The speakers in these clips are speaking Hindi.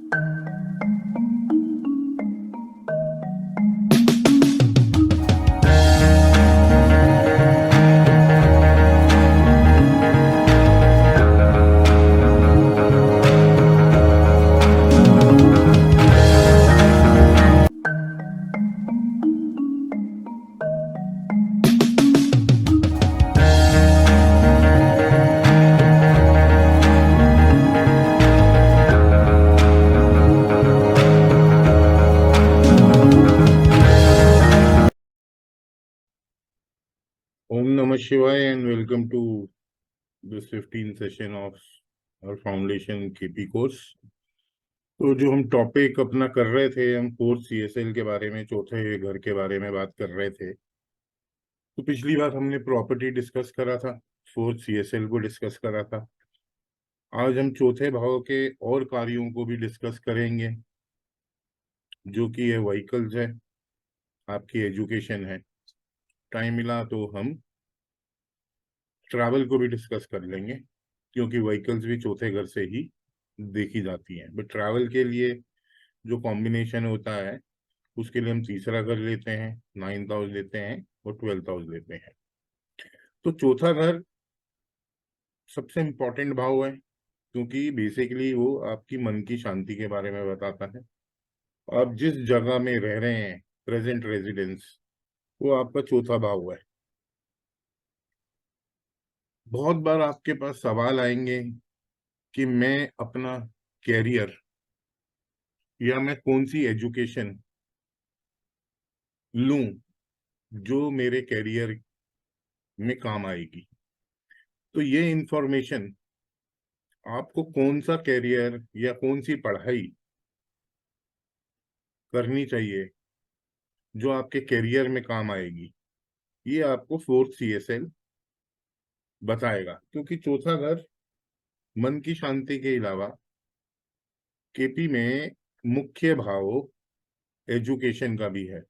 Om Namah Shivaya and welcome to this 15th session of our foundation KP course। तो जो हम टॉपिक अपना कर रहे थे, हम फोर्थ CSL के बारे में, चौथे घर के बारे में बात कर रहे थे। तो पिछली बार हमने प्रॉपर्टी डिस्कस करा था, फोर्थ CSL को डिस्कस करा था। आज हम चौथे भाव के और कार्यों को भी डिस्कस करेंगे, जो कि ये व्हीकल्स है, आपकी एजुकेशन है। टाइम मिला तो हम ट्रैवल को भी डिस्कस कर लेंगे, क्योंकि व्हीकल्स भी चौथे घर से ही देखी जाती हैं। बट ट्रैवल के लिए जो कॉम्बिनेशन होता है, उसके लिए हम तीसरा घर लेते हैं, 9th हाउस लेते हैं और 12th हाउस लेते हैं। तो चौथा घर सबसे इम्पोर्टेंट भाव है, क्योंकि बेसिकली वो आपकी मन की शांति के बारे में बताता है। आप जिस जगह में रह रहे हैं, प्रेजेंट रेजिडेंस, वो आपका चौथा भाव है। बहुत बार आपके पास सवाल आएंगे कि मैं अपना कैरियर या मैं कौन सी एजुकेशन लूं जो मेरे कैरियर में काम आएगी। तो ये इंफॉर्मेशन, आपको कौन सा कैरियर या कौन सी पढ़ाई करनी चाहिए जो आपके कैरियर में काम आएगी, ये आपको फोर्थ CSL बताएगा। क्योंकि चौथा घर मन की शांति के अलावा KP में मुख्य भाव एजुकेशन का भी है,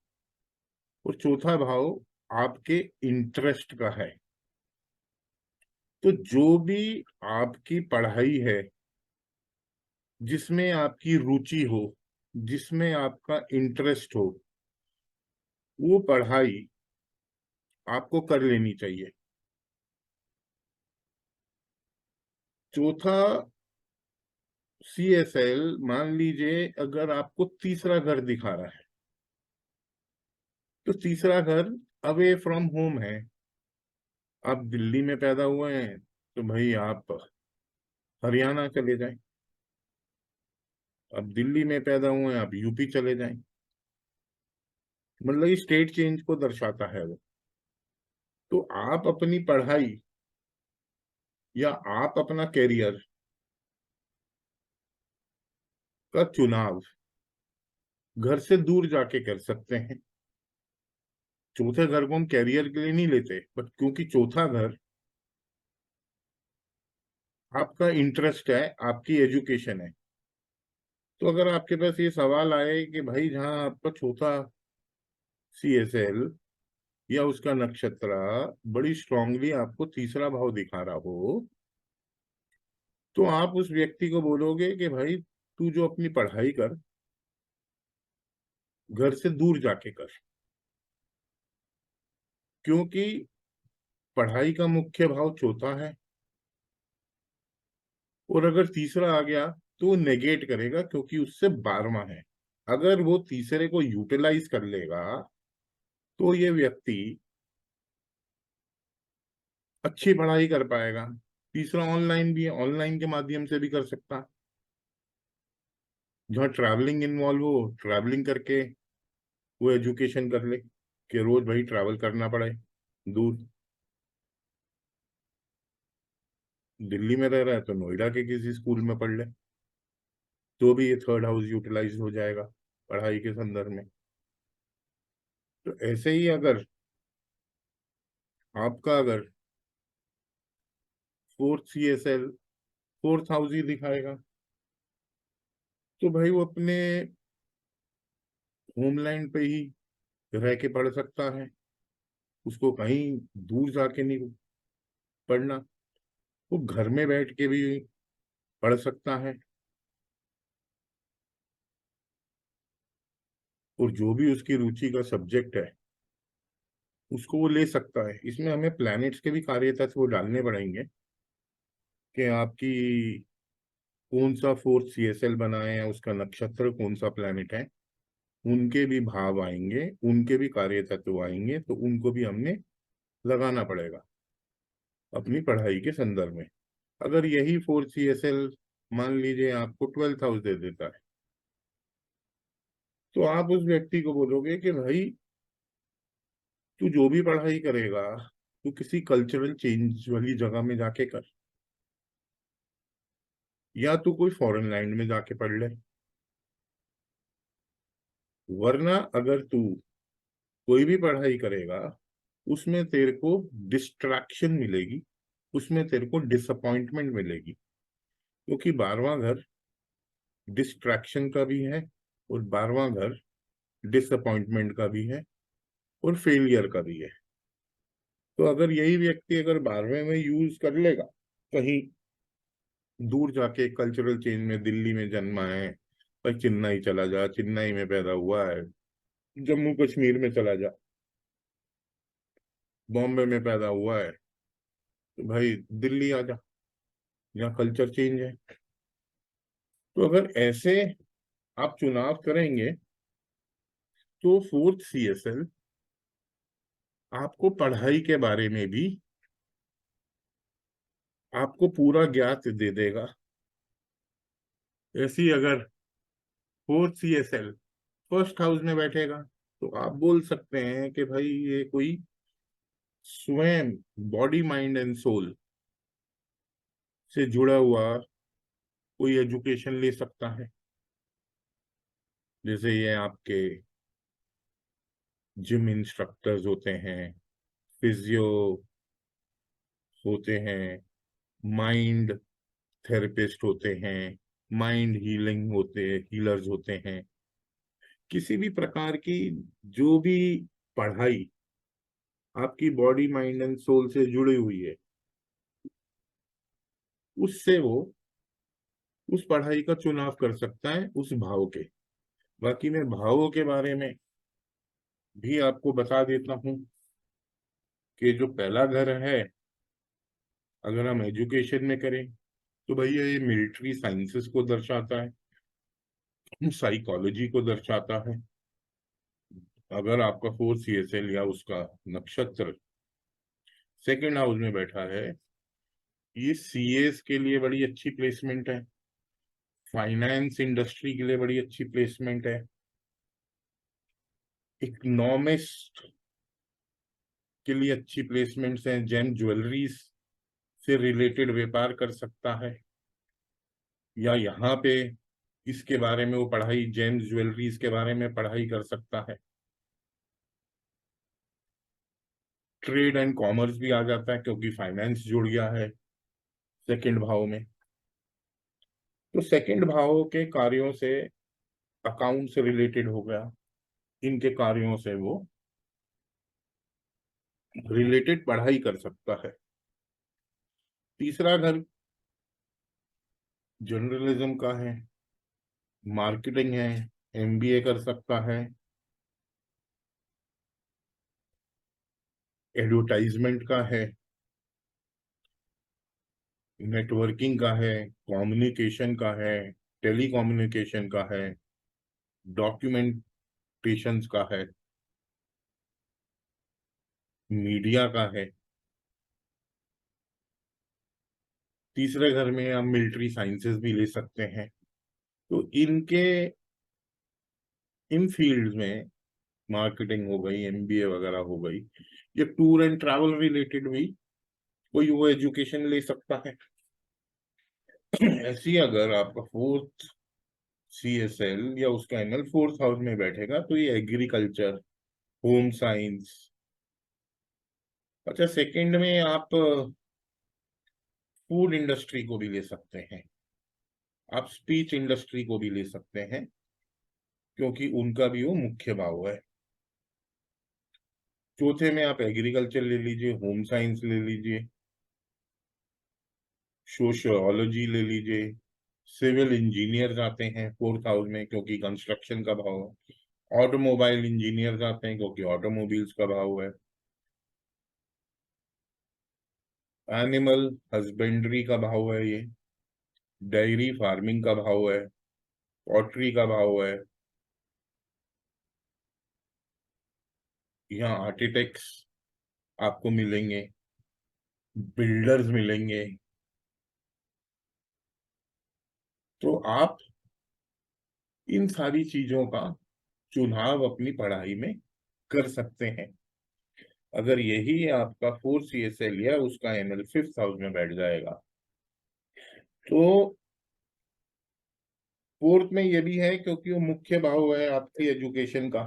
और चौथा भाव आपके इंटरेस्ट का है। तो जो भी आपकी पढ़ाई है, जिसमें आपकी रुचि हो, जिसमें आपका इंटरेस्ट हो, वो पढ़ाई आपको कर लेनी चाहिए। चौथा CSL, मान लीजिए अगर आपको तीसरा घर दिखा रहा है, तो तीसरा घर अवे फ्रॉम होम है। आप दिल्ली में पैदा हुए हैं तो भाई आप हरियाणा चले जाएं। अब दिल्ली में पैदा हुए हैं, आप यूपी चले जाएं। मतलब स्टेट चेंज को दर्शाता है वो। तो आप अपनी पढ़ाई या आप अपना कैरियर का चुनाव घर से दूर जाके कर सकते हैं। चौथे घर को हम कैरियर के लिए नहीं लेते, बट क्योंकि चौथा घर आपका इंटरेस्ट है, आपकी एजुकेशन है। तो अगर आपके पास ये सवाल आए कि भाई जहां आपका चौथा CSL या उसका नक्षत्र बड़ी स्ट्रांगली आपको तीसरा भाव दिखा रहा हो, तो आप उस व्यक्ति को बोलोगे कि भाई तू जो अपनी पढ़ाई कर, घर से दूर जाके कर। क्योंकि पढ़ाई का मुख्य भाव चौथा है, और अगर तीसरा आ गया तो वो नेगेट करेगा, क्योंकि उससे 12वां है। अगर वो तीसरे को यूटिलाइज कर लेगा तो ये व्यक्ति अच्छी पढ़ाई कर पाएगा। तीसरा ऑनलाइन भी है, ऑनलाइन के माध्यम से भी कर सकता। जहाँ ट्रैवलिंग इन्वॉल्व हो, ट्रैवलिंग करके वो एजुकेशन कर ले, कि रोज भाई ट्रैवल करना पड़े दूर। दिल्ली में रह रहा है तो नोएडा के किसी स्कूल में पढ़ ले, तो भी ये थर्ड हाउस यूटिलाइज हो जाएगा पढ़ाई के संदर्भ में। तो ऐसे ही अगर आपका अगर फोर्थ CSL फोर्थ हाउस ही दिखाएगा, तो भाई वो अपने होमलैंड पे ही रह के पढ़ सकता है। उसको कहीं दूर जाके नहीं पढ़ना, वो घर में बैठ के भी पढ़ सकता है। और जो भी उसकी रुचि का सब्जेक्ट है उसको वो ले सकता है। इसमें हमें प्लैनेट्स के भी कार्य तत्व वो डालने पड़ेंगे कि आपकी कौन सा फोर्थ सीएसएल बना है या उसका नक्षत्र कौन सा प्लैनेट है, उनके भी भाव आएंगे, उनके भी कार्य तत्व आएंगे, तो उनको भी हमने लगाना पड़ेगा अपनी पढ़ाई के संदर्भ में। अगर यही फोर्थ सीएसएल मान लीजिए आपको 12th हाउस दे देता है, तो आप उस व्यक्ति को बोलोगे कि भाई तू जो भी पढ़ाई करेगा तू किसी कल्चरल चेंज वाली जगह में जाके कर, या तू कोई फॉरेन लैंड में जाके पढ़ ले। वरना अगर तू कोई भी पढ़ाई करेगा उसमें तेरे को डिस्ट्रैक्शन मिलेगी, उसमें तेरे को डिसअपॉइंटमेंट मिलेगी, क्योंकि 12वां घर डिस्ट्रैक्शन का भी है और 12वां घर डिसअपॉइंटमेंट का भी है और फेलियर का भी है। तो अगर यही व्यक्ति अगर 12वें में यूज कर लेगा, कहीं दूर जाके कल्चरल चेंज में, दिल्ली में जन्मा है भाई चेन्नई चला जा, चेन्नई में पैदा हुआ है, जम्मू कश्मीर में चला जा, बॉम्बे में पैदा हुआ है तो भाई दिल्ली आ जा, यहाँ कल्चर चेंज है। तो अगर ऐसे आप चुनाव करेंगे तो फोर्थ सीएसएल आपको पढ़ाई के बारे में भी आपको पूरा ज्ञात दे देगा। ऐसी अगर फोर्थ सीएसएल फर्स्ट हाउस में बैठेगा तो आप बोल सकते हैं कि भाई ये कोई स्वयं बॉडी माइंड एंड सोल से जुड़ा हुआ कोई एजुकेशन ले सकता है। जैसे ये आपके जिम इंस्ट्रक्टर्स होते हैं, फिजियो होते हैं, माइंड थेरेपिस्ट होते हैं, माइंड हीलिंग होते हीलर्स होते हैं, किसी भी प्रकार की जो भी पढ़ाई आपकी बॉडी माइंड एंड सोल से जुड़ी हुई है, उससे वो उस पढ़ाई का चुनाव कर सकता है उस भाव के। बाकी मैं भावों के बारे में भी आपको बता देता हूँ कि जो पहला घर है, अगर हम एजुकेशन में करें तो भैया ये मिलिट्री साइंसेस को दर्शाता है, साइकोलॉजी को दर्शाता है। अगर आपका फोर्थ सीएसएल या उसका नक्षत्र सेकंड हाउस में बैठा है, ये सीएस के लिए बड़ी अच्छी प्लेसमेंट है, फाइनेंस इंडस्ट्री के लिए बड़ी अच्छी प्लेसमेंट है, इकोनॉमिस्ट के लिए अच्छी प्लेसमेंट्स हैं, जेम ज्वेलरीज से रिलेटेड व्यापार कर सकता है, या यहाँ पे इसके बारे में वो पढ़ाई जेम्स ज्वेलरीज के बारे में पढ़ाई कर सकता है। ट्रेड एंड कॉमर्स भी आ जाता है क्योंकि फाइनेंस जुड़ गया है सेकंड भाव में। तो सेकंड भाव के कार्यों से अकाउंट से रिलेटेड हो गया, इनके कार्यों से वो रिलेटेड पढ़ाई कर सकता है। तीसरा घर जर्नलिज्म का है, मार्केटिंग है, एमबीए कर सकता है, एडवर्टाइजमेंट का है, नेटवर्किंग का है, कम्युनिकेशन का है, टेली कम्युनिकेशन का है, डॉक्यूमेंटेशंस का है, मीडिया का है। तीसरे घर में हम मिलिट्री साइंसेस भी ले सकते हैं। तो इनके इन फील्ड्स में मार्केटिंग हो गई, एमबीए वगैरह हो गई, ये टूर एंड ट्रैवल रिलेटेड भी कोई वो एजुकेशन ले सकता है। ऐसी अगर आपका फोर्थ सीएसएल या उसका एमएल फोर्थ हाउस में बैठेगा तो ये एग्रीकल्चर, होम साइंस। अच्छा, सेकंड में आप फूड इंडस्ट्री को भी ले सकते हैं, आप स्पीच इंडस्ट्री को भी ले सकते हैं, क्योंकि उनका भी वो मुख्य भाव है। चौथे में आप एग्रीकल्चर ले लीजिए, होम साइंस ले लीजिए, सोशियोलॉजी ले लीजिए, सिविल इंजीनियर आते हैं फोर्थ हाउस में क्योंकि कंस्ट्रक्शन का भाव है। ऑटोमोबाइल इंजीनियर आते हैं क्योंकि ऑटोमोबाइल्स का भाव है। एनिमल हस्बेंड्री का भाव है ये। डेयरी फार्मिंग का भाव है। पॉटरी का भाव है। यहाँ आर्किटेक्ट्स आपको मिलेंगे, बिल्डर्स मिलेंगे। तो आप इन सारी चीजों का चुनाव अपनी पढ़ाई में कर सकते हैं। अगर यही आपका 4 CSL या उसका एनएल 5th हाउस में बैठ जाएगा, तो 4th में ये भी है क्योंकि वो मुख्य भाव है आपकी एजुकेशन का।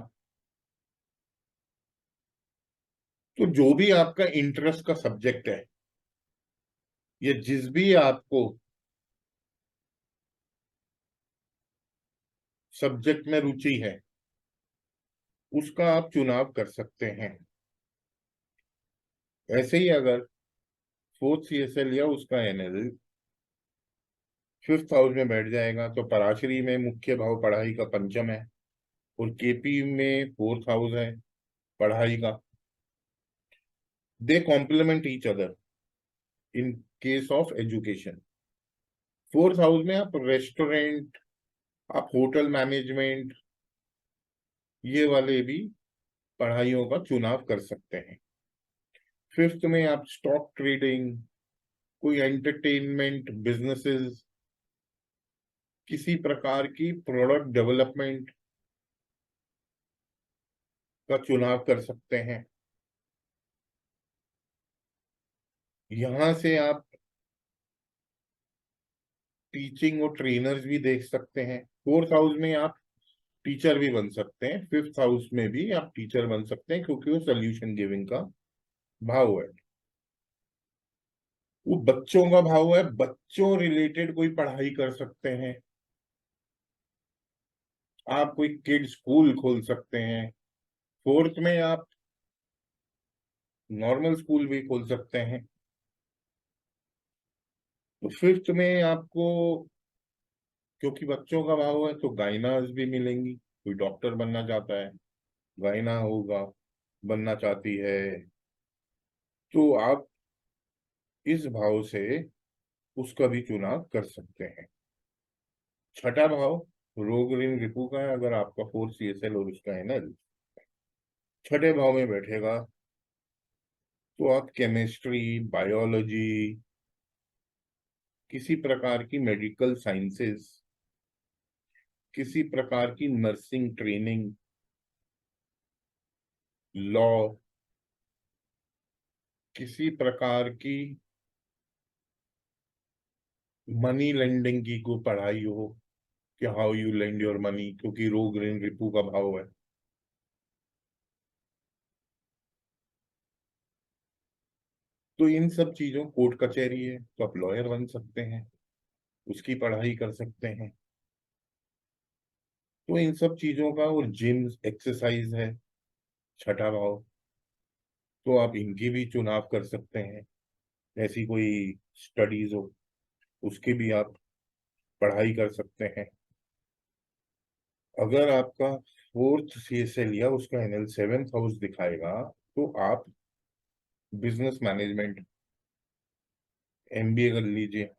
तो जो भी आपका इंटरेस्ट का सब्जेक्ट है, या जिस भी आपको सब्जेक्ट में रुचि है, उसका आप चुनाव कर सकते हैं। ऐसे ही अगर 4th CSL या उसका एनएल 5th हाउस में बैठ जाएगा, तो पराशरी में मुख्य भाव पढ़ाई का पंचम है और केपी में 4th हाउस है पढ़ाई का। They complement each other in case of education. 4th house में आप रेस्टोरेंट, आप होटल मैनेजमेंट, ये वाले भी पढ़ाइयों का चुनाव कर सकते हैं। 5th में आप स्टॉक ट्रेडिंग, कोई एंटरटेनमेंट बिजनेसेस, किसी प्रकार की प्रोडक्ट डेवलपमेंट का चुनाव कर सकते हैं। यहां से आप टीचिंग और ट्रेनर्स भी देख सकते हैं। 4th हाउस में आप टीचर भी बन सकते हैं, 5th हाउस में भी आप टीचर बन सकते हैं क्योंकि वो सोल्यूशन गिविंग का भाव है। वो बच्चों का भाव है, बच्चों रिलेटेड कोई पढ़ाई कर सकते हैं। आप कोई किड स्कूल खोल सकते हैं। 4th में आप नॉर्मल स्कूल भी खोल सकते हैं। तो 5th में आपको, क्योंकि बच्चों का भाव है, तो गाइनाज भी मिलेंगी। कोई डॉक्टर बनना चाहता है, गायना होगा, बनना चाहती है, तो आप इस भाव से उसका भी चुनाव कर सकते हैं। छठा भाव रोग ऋण रिपू का है। अगर आपका 4 CSL और उसका एनएल छठे भाव में बैठेगा, तो आप केमिस्ट्री, बायोलॉजी, किसी प्रकार की मेडिकल साइंसेस, किसी प्रकार की नर्सिंग ट्रेनिंग, लॉ, किसी प्रकार की मनी लेंडिंग की कोई पढ़ाई हो कि how you lend your money, क्योंकि रोग ऋण रिपू का भाव है। तो इन सब चीजों, कोर्ट कचहरी है तो आप लॉयर बन सकते हैं, उसकी पढ़ाई कर सकते हैं। तो इन सब चीजों का, और जिम एक्सरसाइज है छठा भाव, तो आप इनकी भी चुनाव कर सकते हैं। ऐसी कोई स्टडीज हो, उसकी भी आप पढ़ाई कर सकते हैं। अगर आपका 4th CSL या उसका एनएल 7th हाउस दिखाएगा, तो आप बिजनेस मैनेजमेंट MBA कर लीजिए।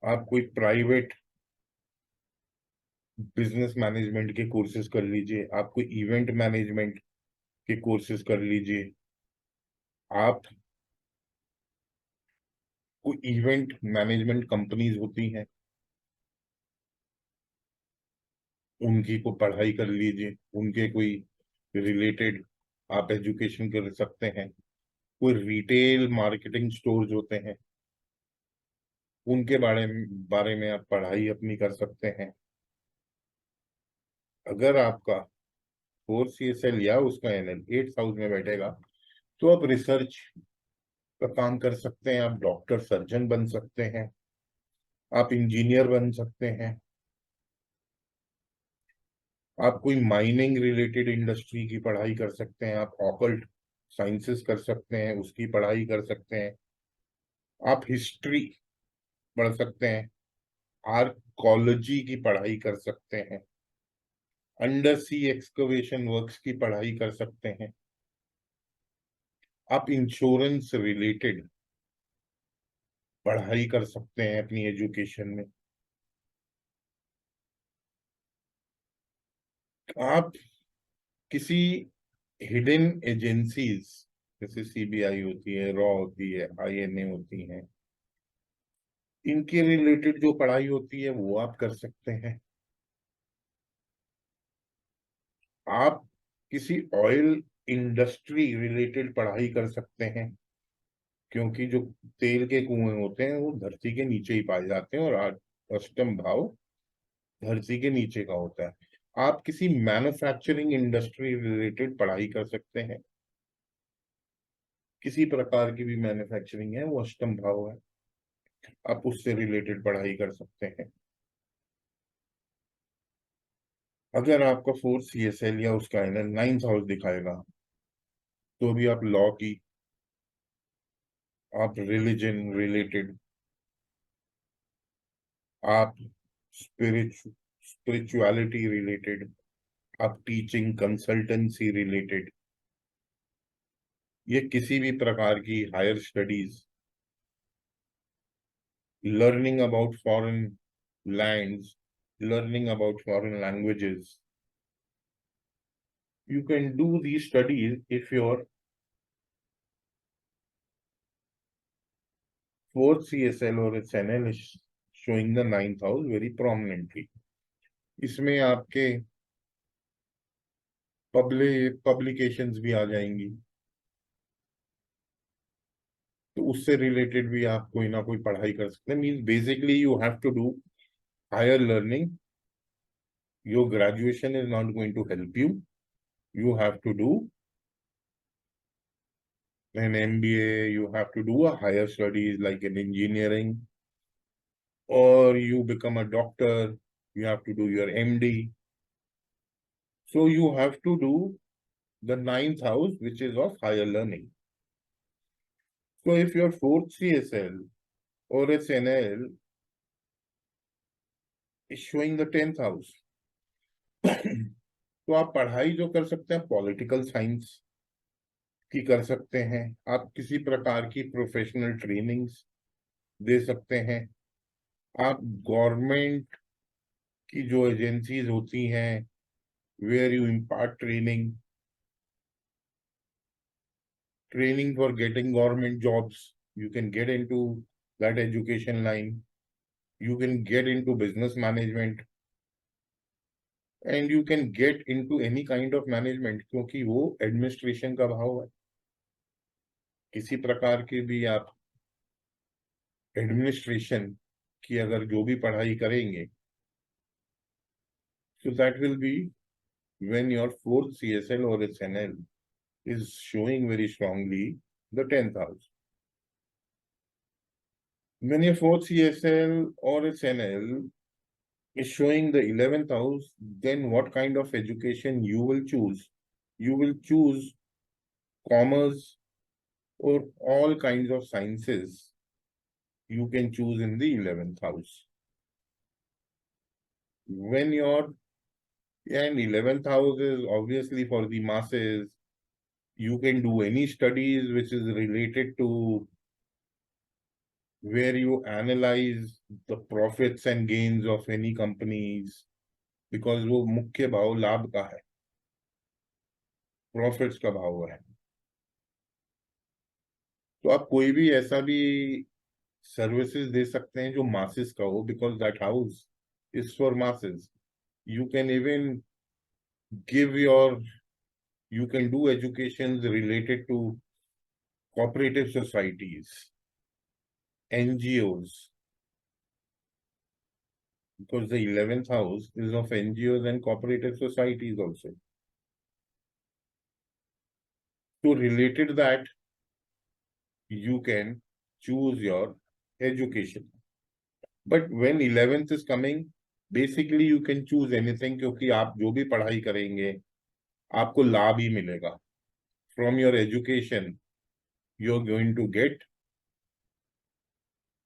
आप कोई प्राइवेट बिजनेस मैनेजमेंट के कोर्सेज कर लीजिए। आप कोई इवेंट मैनेजमेंट के कोर्सेज कर लीजिए। आप कोई इवेंट मैनेजमेंट कंपनीज होती हैं, उनकी को पढ़ाई कर लीजिए। उनके कोई रिलेटेड आप एजुकेशन कर सकते हैं। कोई रिटेल मार्केटिंग स्टोर्स होते हैं, उनके बारे में आप पढ़ाई अपनी कर सकते हैं। अगर आपका 4 CSL या उसका एनएल 8th हाउस में बैठेगा, तो आप रिसर्च का काम कर सकते हैं। आप डॉक्टर सर्जन बन सकते हैं, आप इंजीनियर बन सकते हैं, आप कोई माइनिंग रिलेटेड इंडस्ट्री की पढ़ाई कर सकते हैं, आप ऑकल्ट साइंसेस कर सकते हैं, उसकी पढ़ाई कर सकते हैं, आप हिस्ट्री पढ़ सकते हैं, आर्कोलॉजी की पढ़ाई कर सकते हैं। अंडर सी एक्सकवेशन वर्क्स की पढ़ाई कर सकते हैं, आप इंश्योरेंस रिलेटेड पढ़ाई कर सकते हैं अपनी एजुकेशन में, आप किसी हिडन एजेंसीज जैसे सीबीआई होती है, रॉ होती है, आईएनए होती है, इनके रिलेटेड जो पढ़ाई होती है वो आप कर सकते हैं। आप किसी ऑयल इंडस्ट्री रिलेटेड पढ़ाई कर सकते हैं, क्योंकि जो तेल के कुएं होते हैं वो धरती के नीचे ही पाए जाते हैं और अष्टम भाव धरती के नीचे का होता है। आप किसी मैन्युफैक्चरिंग इंडस्ट्री रिलेटेड पढ़ाई कर सकते हैं, किसी प्रकार की भी मैन्युफैक्चरिंग है वो अष्टम भाव है, आप उससे रिलेटेड पढ़ाई कर सकते हैं। अगर आपका फोर्थ सीएसएल या उसका है ना नाइन्थ हाउस दिखाएगा, तो भी आप लॉ की, आप रिलीजन रिलेटेड, आप स्पिरिचुअलिटी रिलेटेड, आप टीचिंग कंसल्टेंसी रिलेटेड, ये किसी भी प्रकार की higher studies, learning about foreign lands, learning about foreign languages, you can do these studies if your fourth CSL or SNL is showing the ninth house very prominently. इसमें आपके पब्लिकेशंस भी आ जाएंगी, तो उससे रिलेटेड भी आप कोई ना कोई पढ़ाई कर सकते हैं। Means basically you have to do higher learning, your graduation is not going to help you, you have to do an MBA, you have to do a higher studies like an engineering, or you become a doctor, you have to do your MD. So you have to do the ninth house, which is of higher learning. So if your fourth CSL or SNL is showing the 10th house, तो आप पढ़ाई जो कर सकते हैं पॉलिटिकल साइंस की कर सकते हैं, आप किसी प्रकार की प्रोफेशनल ट्रेनिंग्स दे सकते हैं, आप गवर्नमेंट की जो एजेंसीज होती हैं where you impart training for getting government jobs, you can get into that education line, you can get into business management, and you can get into any kind of management, क्योंकि वो एडमिनिस्ट्रेशन का भाव है। किसी प्रकार की भी आप एडमिनिस्ट्रेशन की अगर जो भी पढ़ाई करेंगे, so that will be when your fourth CSL or SNL is showing very strongly the 10th house. When your fourth CSL or SNL is showing the 11th house, then what kind of education you will choose? You will choose commerce or all kinds of sciences. You can choose in the 11th house. When your and 11th house is obviously for the masses, you can do any studies which is related to where you analyze the profits and gains of any companies, because वो मुख्य भाव लाभ का है, प्रॉफिट्स का भाव है। तो आप कोई भी ऐसा भी सर्विसेज दे सकते हैं जो मासेस का हो, because that house is for masses. You can even give your, you can do educations related to cooperative societies, NGOs, because the 11th house is of NGOs and cooperative societies also. So related that, you can choose your education. But when 11th is coming, basically you can choose anything, क्योंकि आप जो भी पढ़ाई करेंगे आपको लाभ ही मिलेगा। From your education, you're going to get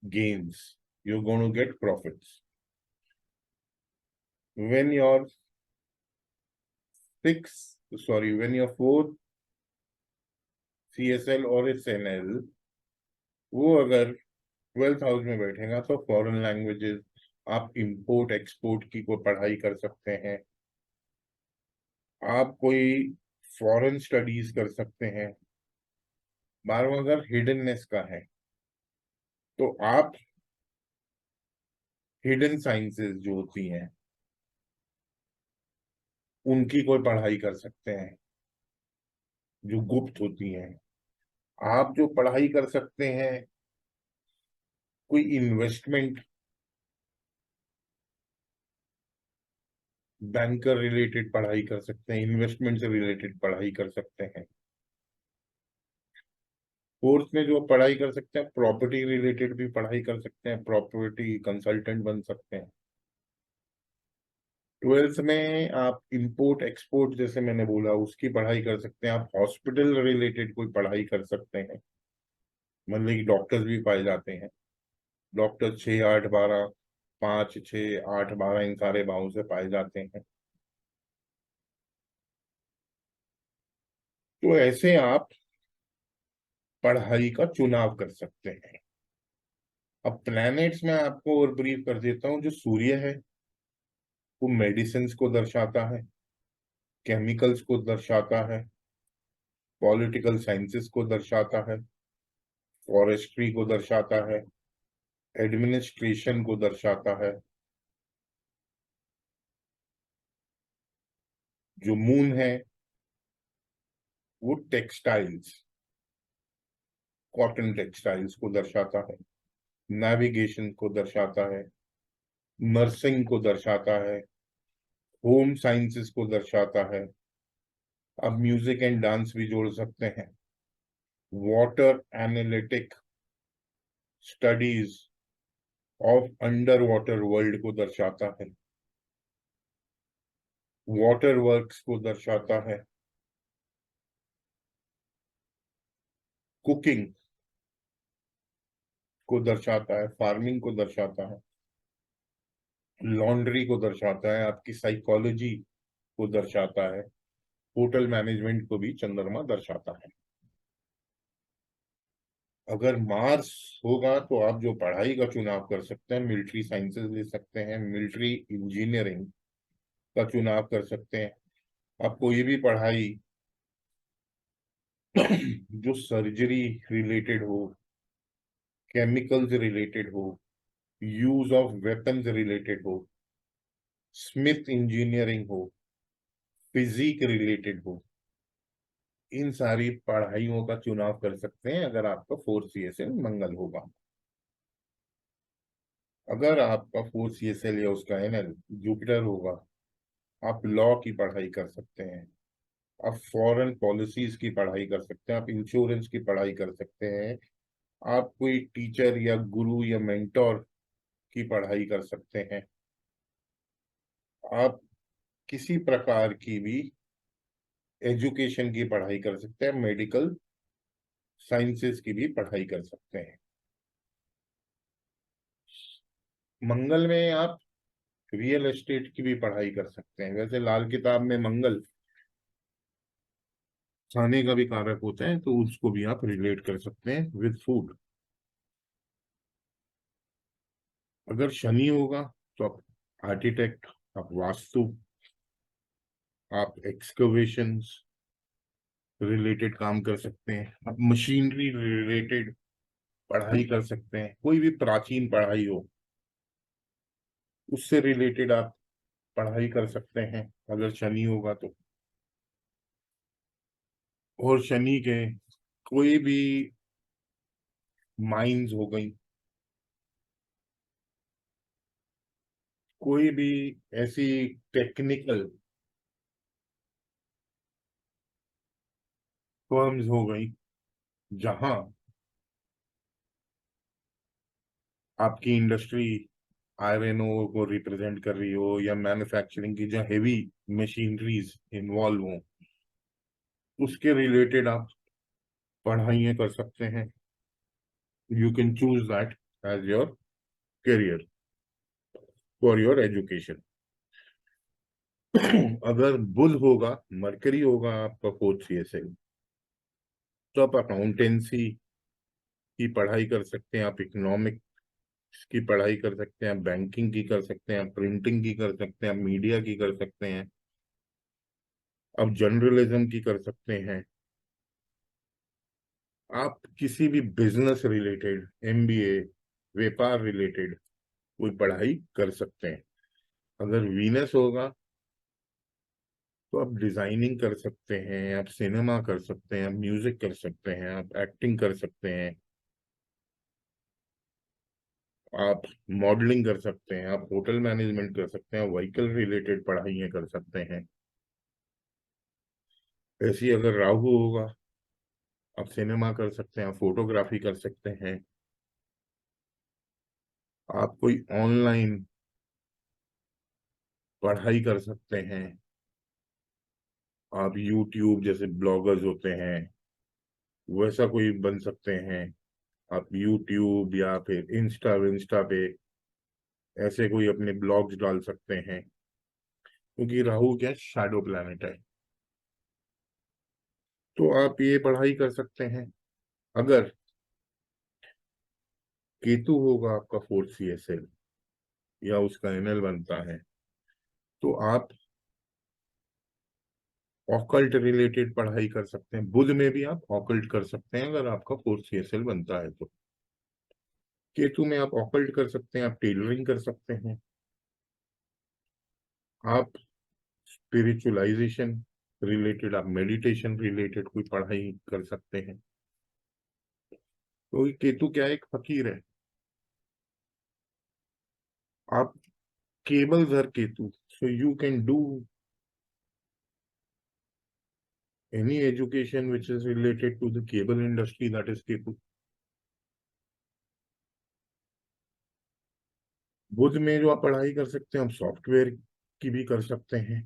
gains, you're going to get profits. When your when your fourth CSL और SNL वो अगर 12th हाउस में बैठेगा तो फॉरेन लैंग्वेजेस, आप इंपोर्ट एक्सपोर्ट की कोई पढ़ाई कर सकते हैं, आप कोई फॉरेन स्टडीज कर सकते हैं। 12वां अगर हिडननेस का है तो आप हिडन साइंसेस जो होती हैं उनकी कोई पढ़ाई कर सकते हैं, जो गुप्त होती हैं। आप जो पढ़ाई कर सकते हैं, कोई इन्वेस्टमेंट बैंकर रिलेटेड पढ़ाई कर सकते हैं, इन्वेस्टमेंट से रिलेटेड पढ़ाई कर सकते हैं। कोर्स में जो पढ़ाई कर सकते हैं, प्रॉपर्टी रिलेटेड भी पढ़ाई कर सकते हैं, प्रॉपर्टी कंसल्टेंट बन सकते हैं। 12th में आप इंपोर्ट एक्सपोर्ट जैसे मैंने बोला उसकी पढ़ाई कर सकते हैं, आप हॉस्पिटल रिलेटेड कोई पढ़ाई कर सकते हैं। मतलब कि डॉक्टर्स भी पाए जाते हैं, डॉक्टर 6 8 12, 5 6 8 12 इन सारे भावों से पाए जाते हैं। तो ऐसे आप पढ़ाई का चुनाव कर सकते हैं। अब प्लैनेट्स में आपको और ब्रीफ कर देता हूँ। जो सूर्य है वो मेडिसिन को दर्शाता है, केमिकल्स को दर्शाता है, पॉलिटिकल साइंसेस को दर्शाता है, फॉरेस्ट्री को दर्शाता है, एडमिनिस्ट्रेशन को दर्शाता है। जो मून है वो टेक्सटाइल्स, कॉटन टेक्सटाइल्स को दर्शाता है, नेविगेशन को दर्शाता है, नर्सिंग को दर्शाता है, होम साइंसेस को दर्शाता है। अब म्यूजिक एंड डांस भी जोड़ सकते हैं। Water analytic studies of under water world को दर्शाता है, वाटर वर्क्स को दर्शाता है, कुकिंग को दर्शाता है, फार्मिंग को दर्शाता है, लॉन्ड्री को दर्शाता है, आपकी साइकोलॉजी को दर्शाता है, होटल मैनेजमेंट को भी चंद्रमा दर्शाता है। अगर मार्स होगा तो आप जो पढ़ाई का चुनाव कर सकते हैं, मिलिट्री साइंसेस ले सकते हैं, मिलिट्री इंजीनियरिंग का चुनाव कर सकते हैं। आप कोई भी पढ़ाई जो सर्जरी रिलेटेड हो, केमिकल्स रिलेटेड हो, यूज ऑफ वेपन्स रिलेटेड हो, स्मिथ इंजीनियरिंग हो, फिजिक रिलेटेड हो, इन सारी पढ़ाइयों का चुनाव कर सकते हैं अगर आपका 4 CSL मंगल होगा। अगर आपका 4 CSL या उसका NL जुपिटर होगा, आप लॉ की पढ़ाई कर सकते हैं, आप फॉरेन पॉलिसीज की पढ़ाई कर सकते हैं, आप इंश्योरेंस की पढ़ाई कर सकते हैं, आप कोई टीचर या गुरु या मेंटोर की पढ़ाई कर सकते हैं, आप किसी प्रकार की भी एजुकेशन की पढ़ाई कर सकते हैं, मेडिकल साइंसेस की भी पढ़ाई कर सकते हैं। मंगल में आप रियल एस्टेट की भी पढ़ाई कर सकते हैं। वैसे लाल किताब में मंगल खाने का भी कारक होता है, तो उसको भी आप रिलेट कर सकते हैं विद फूड। अगर शनि होगा तो आप आर्किटेक्ट, आप वास्तु, आप एक्सकवेशंस रिलेटेड काम कर सकते हैं, आप मशीनरी रिलेटेड पढ़ाई कर सकते हैं, कोई भी प्राचीन पढ़ाई हो उससे रिलेटेड आप पढ़ाई कर सकते हैं अगर शनि होगा तो। और शनि के कोई भी माइंस हो गई, कोई भी ऐसी टेक्निकल फर्म्स हो गई जहां आपकी इंडस्ट्री आयरन ओर को रिप्रेजेंट कर रही हो या मैन्युफैक्चरिंग की जो हेवी मशीनरीज इन्वॉल्व हो, उसके रिलेटेड आप पढ़ाइयाँ कर सकते हैं। You can choose that as your career for your education. अगर बुध होगा, मरकरी होगा आपका फोर्थ सीएसएल, तो आप अकाउंटेंसी की पढ़ाई कर सकते हैं, आप इकोनॉमिक्स की पढ़ाई कर सकते हैं, आप बैंकिंग की कर सकते हैं, आप प्रिंटिंग की कर सकते हैं, आप मीडिया की कर सकते हैं, आप जर्नलिज्म की कर सकते हैं, आप किसी भी बिजनेस रिलेटेड, एमबीए, व्यापार रिलेटेड कोई पढ़ाई कर सकते हैं। अगर वीनस होगा तो आप डिजाइनिंग कर सकते हैं, आप सिनेमा कर सकते हैं, आप म्यूजिक कर सकते हैं, आप एक्टिंग कर सकते हैं, आप मॉडलिंग कर सकते हैं, आप होटल मैनेजमेंट कर सकते हैं, व्हीकल रिलेटेड पढ़ाइयाँ कर सकते हैं। ऐसी अगर राहु होगा, आप सिनेमा कर सकते हैं, आप फोटोग्राफी कर सकते हैं, आप कोई ऑनलाइन पढ़ाई कर सकते हैं, आप यूट्यूब जैसे ब्लॉगर्स होते हैं वैसा कोई बन सकते हैं, आप यूट्यूब या फिर इंस्टा इंस्टा पे ऐसे कोई अपने ब्लॉग्स डाल सकते हैं, क्योंकि राहु क्या शैडो प्लैनेट है। तो आप ये पढ़ाई कर सकते हैं। अगर केतु होगा आपका फोर्थ सीएसएल या उसका एनएल बनता है, तो आप ऑकल्ट रिलेटेड पढ़ाई कर सकते हैं। बुध में भी आप ऑकल्ट कर सकते हैं अगर आपका फोर्थ सीएसएल बनता है तो। केतु में आप ऑकल्ट कर सकते हैं, आप टेलरिंग कर सकते हैं, आप स्पिरिचुअलाइजेशन रिलेटेड, आप मेडिटेशन रिलेटेड कोई पढ़ाई कर सकते हैं। तो केतु क्या है, एक फकीर है। आप cables are ketu, so you can do any education which is related to the cable industry, that is ketu. बुध में जो आप पढ़ाई कर सकते हैं, आप सॉफ्टवेयर की भी कर सकते हैं।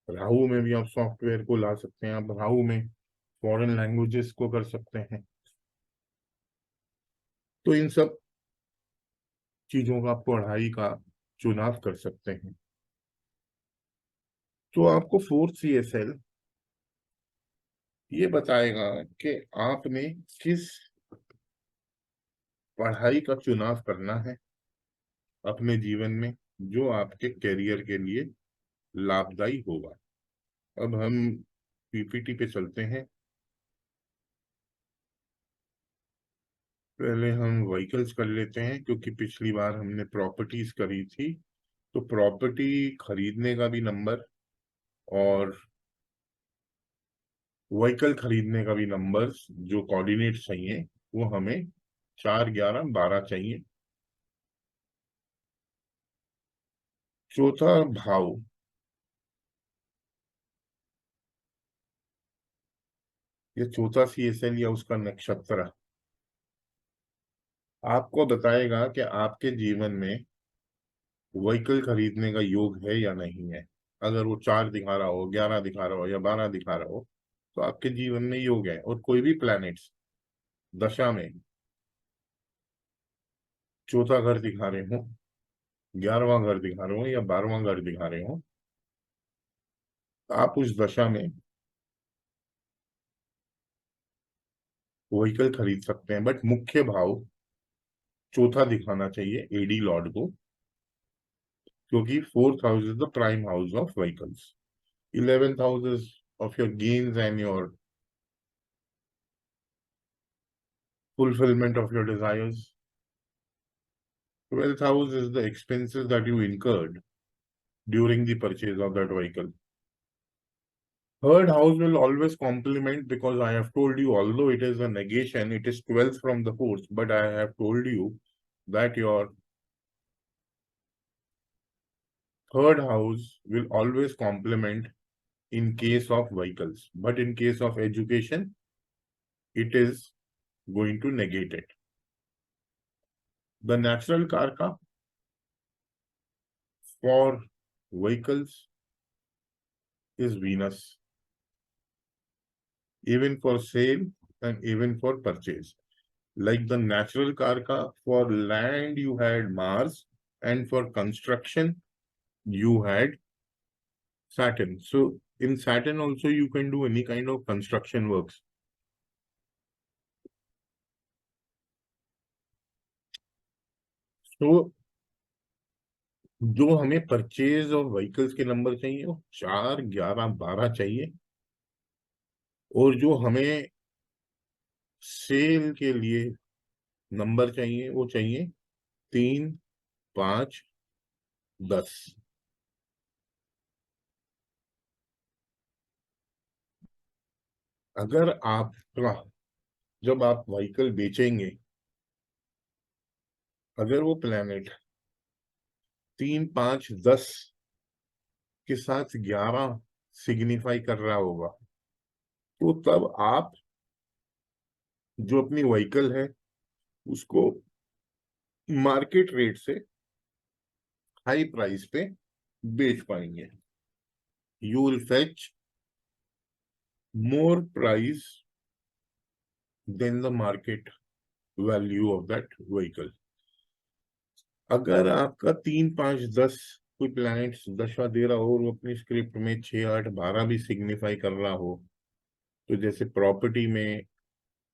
राहु में भी आप सॉफ्टवेयर को ला सकते हैं, आप राहु में फॉरेन लैंग्वेजेस को कर सकते हैं। तो इन सब चीजों का आप पढ़ाई का चुनाव कर सकते हैं। तो आपको फोर्थ सीएसएल ये बताएगा कि आपने किस पढ़ाई का चुनाव करना है अपने जीवन में, जो आपके करियर के लिए लाभदायी होगा। अब हम पीपीटी पे चलते हैं। पहले हम व्हीकल्स कर लेते हैं, क्योंकि पिछली बार हमने प्रॉपर्टीज करी थी। तो प्रॉपर्टी खरीदने का भी नंबर और व्हीकल खरीदने का भी नंबर, जो कोऑर्डिनेट चाहिए वो हमें 4, 11, 12 चाहिए। चौथा भाव, ये चौथा सीएसएल या उसका नक्षत्र आपको बताएगा कि आपके जीवन में व्हीकल खरीदने का योग है या नहीं है। अगर वो 4 दिखा रहा हो, 11 दिखा रहा हो या 12 दिखा रहा हो, तो आपके जीवन में योग है। और कोई भी प्लैनेट्स दशा में चौथा घर दिखा रहे हो, 11वां घर दिखा रहे हो या 12वां घर दिखा रहे हो, तो आप उस दशा में व्हीकल खरीद सकते हैं। बट मुख्य भाव चौथा दिखाना चाहिए एडी लॉर्ड को, क्योंकि fourth house is the prime house of vehicles, 11th house is of your gains and your fulfillment of your desires. 12th house is the expenses that you incurred during the purchase of that vehicle. Third house will always complement, because I have told you, although it is a negation, it is 12th from the fourth, but I have told you that your third house will always complement in case of vehicles, but in case of education, it is going to negate it. The natural karka for vehicles is Venus, even for sale and even for purchase. Like the natural karka for land, you had Mars, and for construction you had Saturn. So in Saturn also you can do any kind of construction works. So जो हमें परचेज ऑफ व्हीकल्स के नंबर चाहिए वो 4, 11, 12 चाहिए, और जो हमें सेल के लिए नंबर चाहिए वो चाहिए 3, 5, 10। अगर आप जब आप व्हीकल बेचेंगे, अगर वो प्लेनेट 3, 5, 10 के साथ 11 सिग्निफाई कर रहा होगा, तो तब आप जो अपनी व्हीकल है उसको मार्केट रेट से हाई प्राइस पे बेच पाएंगे। You will fetch more price than the market value of that vehicle. अगर आपका 3, 5, 10 कोई प्लैनेट दशा दे रहा हो और वो अपनी स्क्रिप्ट में 6, 8, 12 भी सिग्निफाई कर रहा हो, तो जैसे प्रॉपर्टी में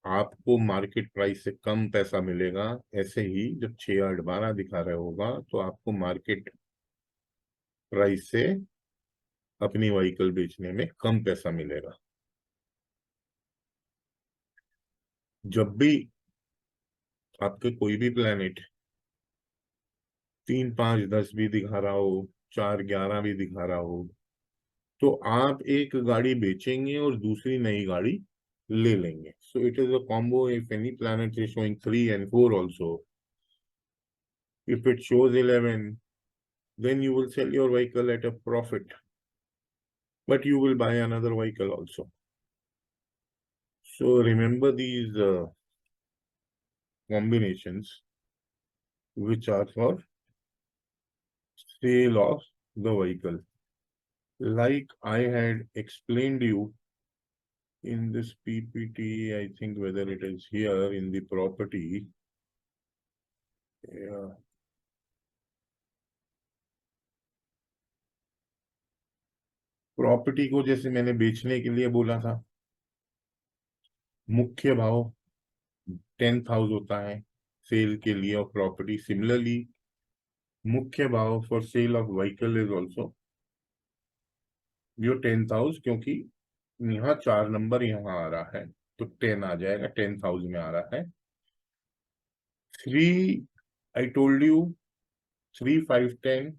आपको मार्केट प्राइस से कम पैसा मिलेगा, ऐसे ही जब 6, 8, 12 दिखा रहा होगा तो आपको मार्केट प्राइस से अपनी व्हीकल बेचने में कम पैसा मिलेगा। जब भी आपके कोई भी प्लैनेट 3, 5, 10 भी दिखा रहा हो, 4, 11 भी दिखा रहा हो, तो आप एक गाड़ी बेचेंगे और दूसरी नई गाड़ी ले लेंगे। So it is a combo. If any planet is showing 3 and 4 also, if it shows 11, then you will sell your vehicle at a profit, but you will buy another vehicle also. So remember these combinations which are for sale of the vehicle. Like I had explained you in this PPT, I think whether it is here in the property. Yeah. Property को जैसे मैंने बेचने के लिए बोला था, मुख्य भाव 10,000 होता है सेल के लिए ऑफ प्रॉपर्टी। सिमिलरली मुख्य भाव for sale of vehicle is also यो 10,000, क्योंकि यहाँ 4 नंबर यहाँ आ रहा है तो 10 आ जाएगा, 10,000 में आ रहा है। 3, I told you 3, 5, 10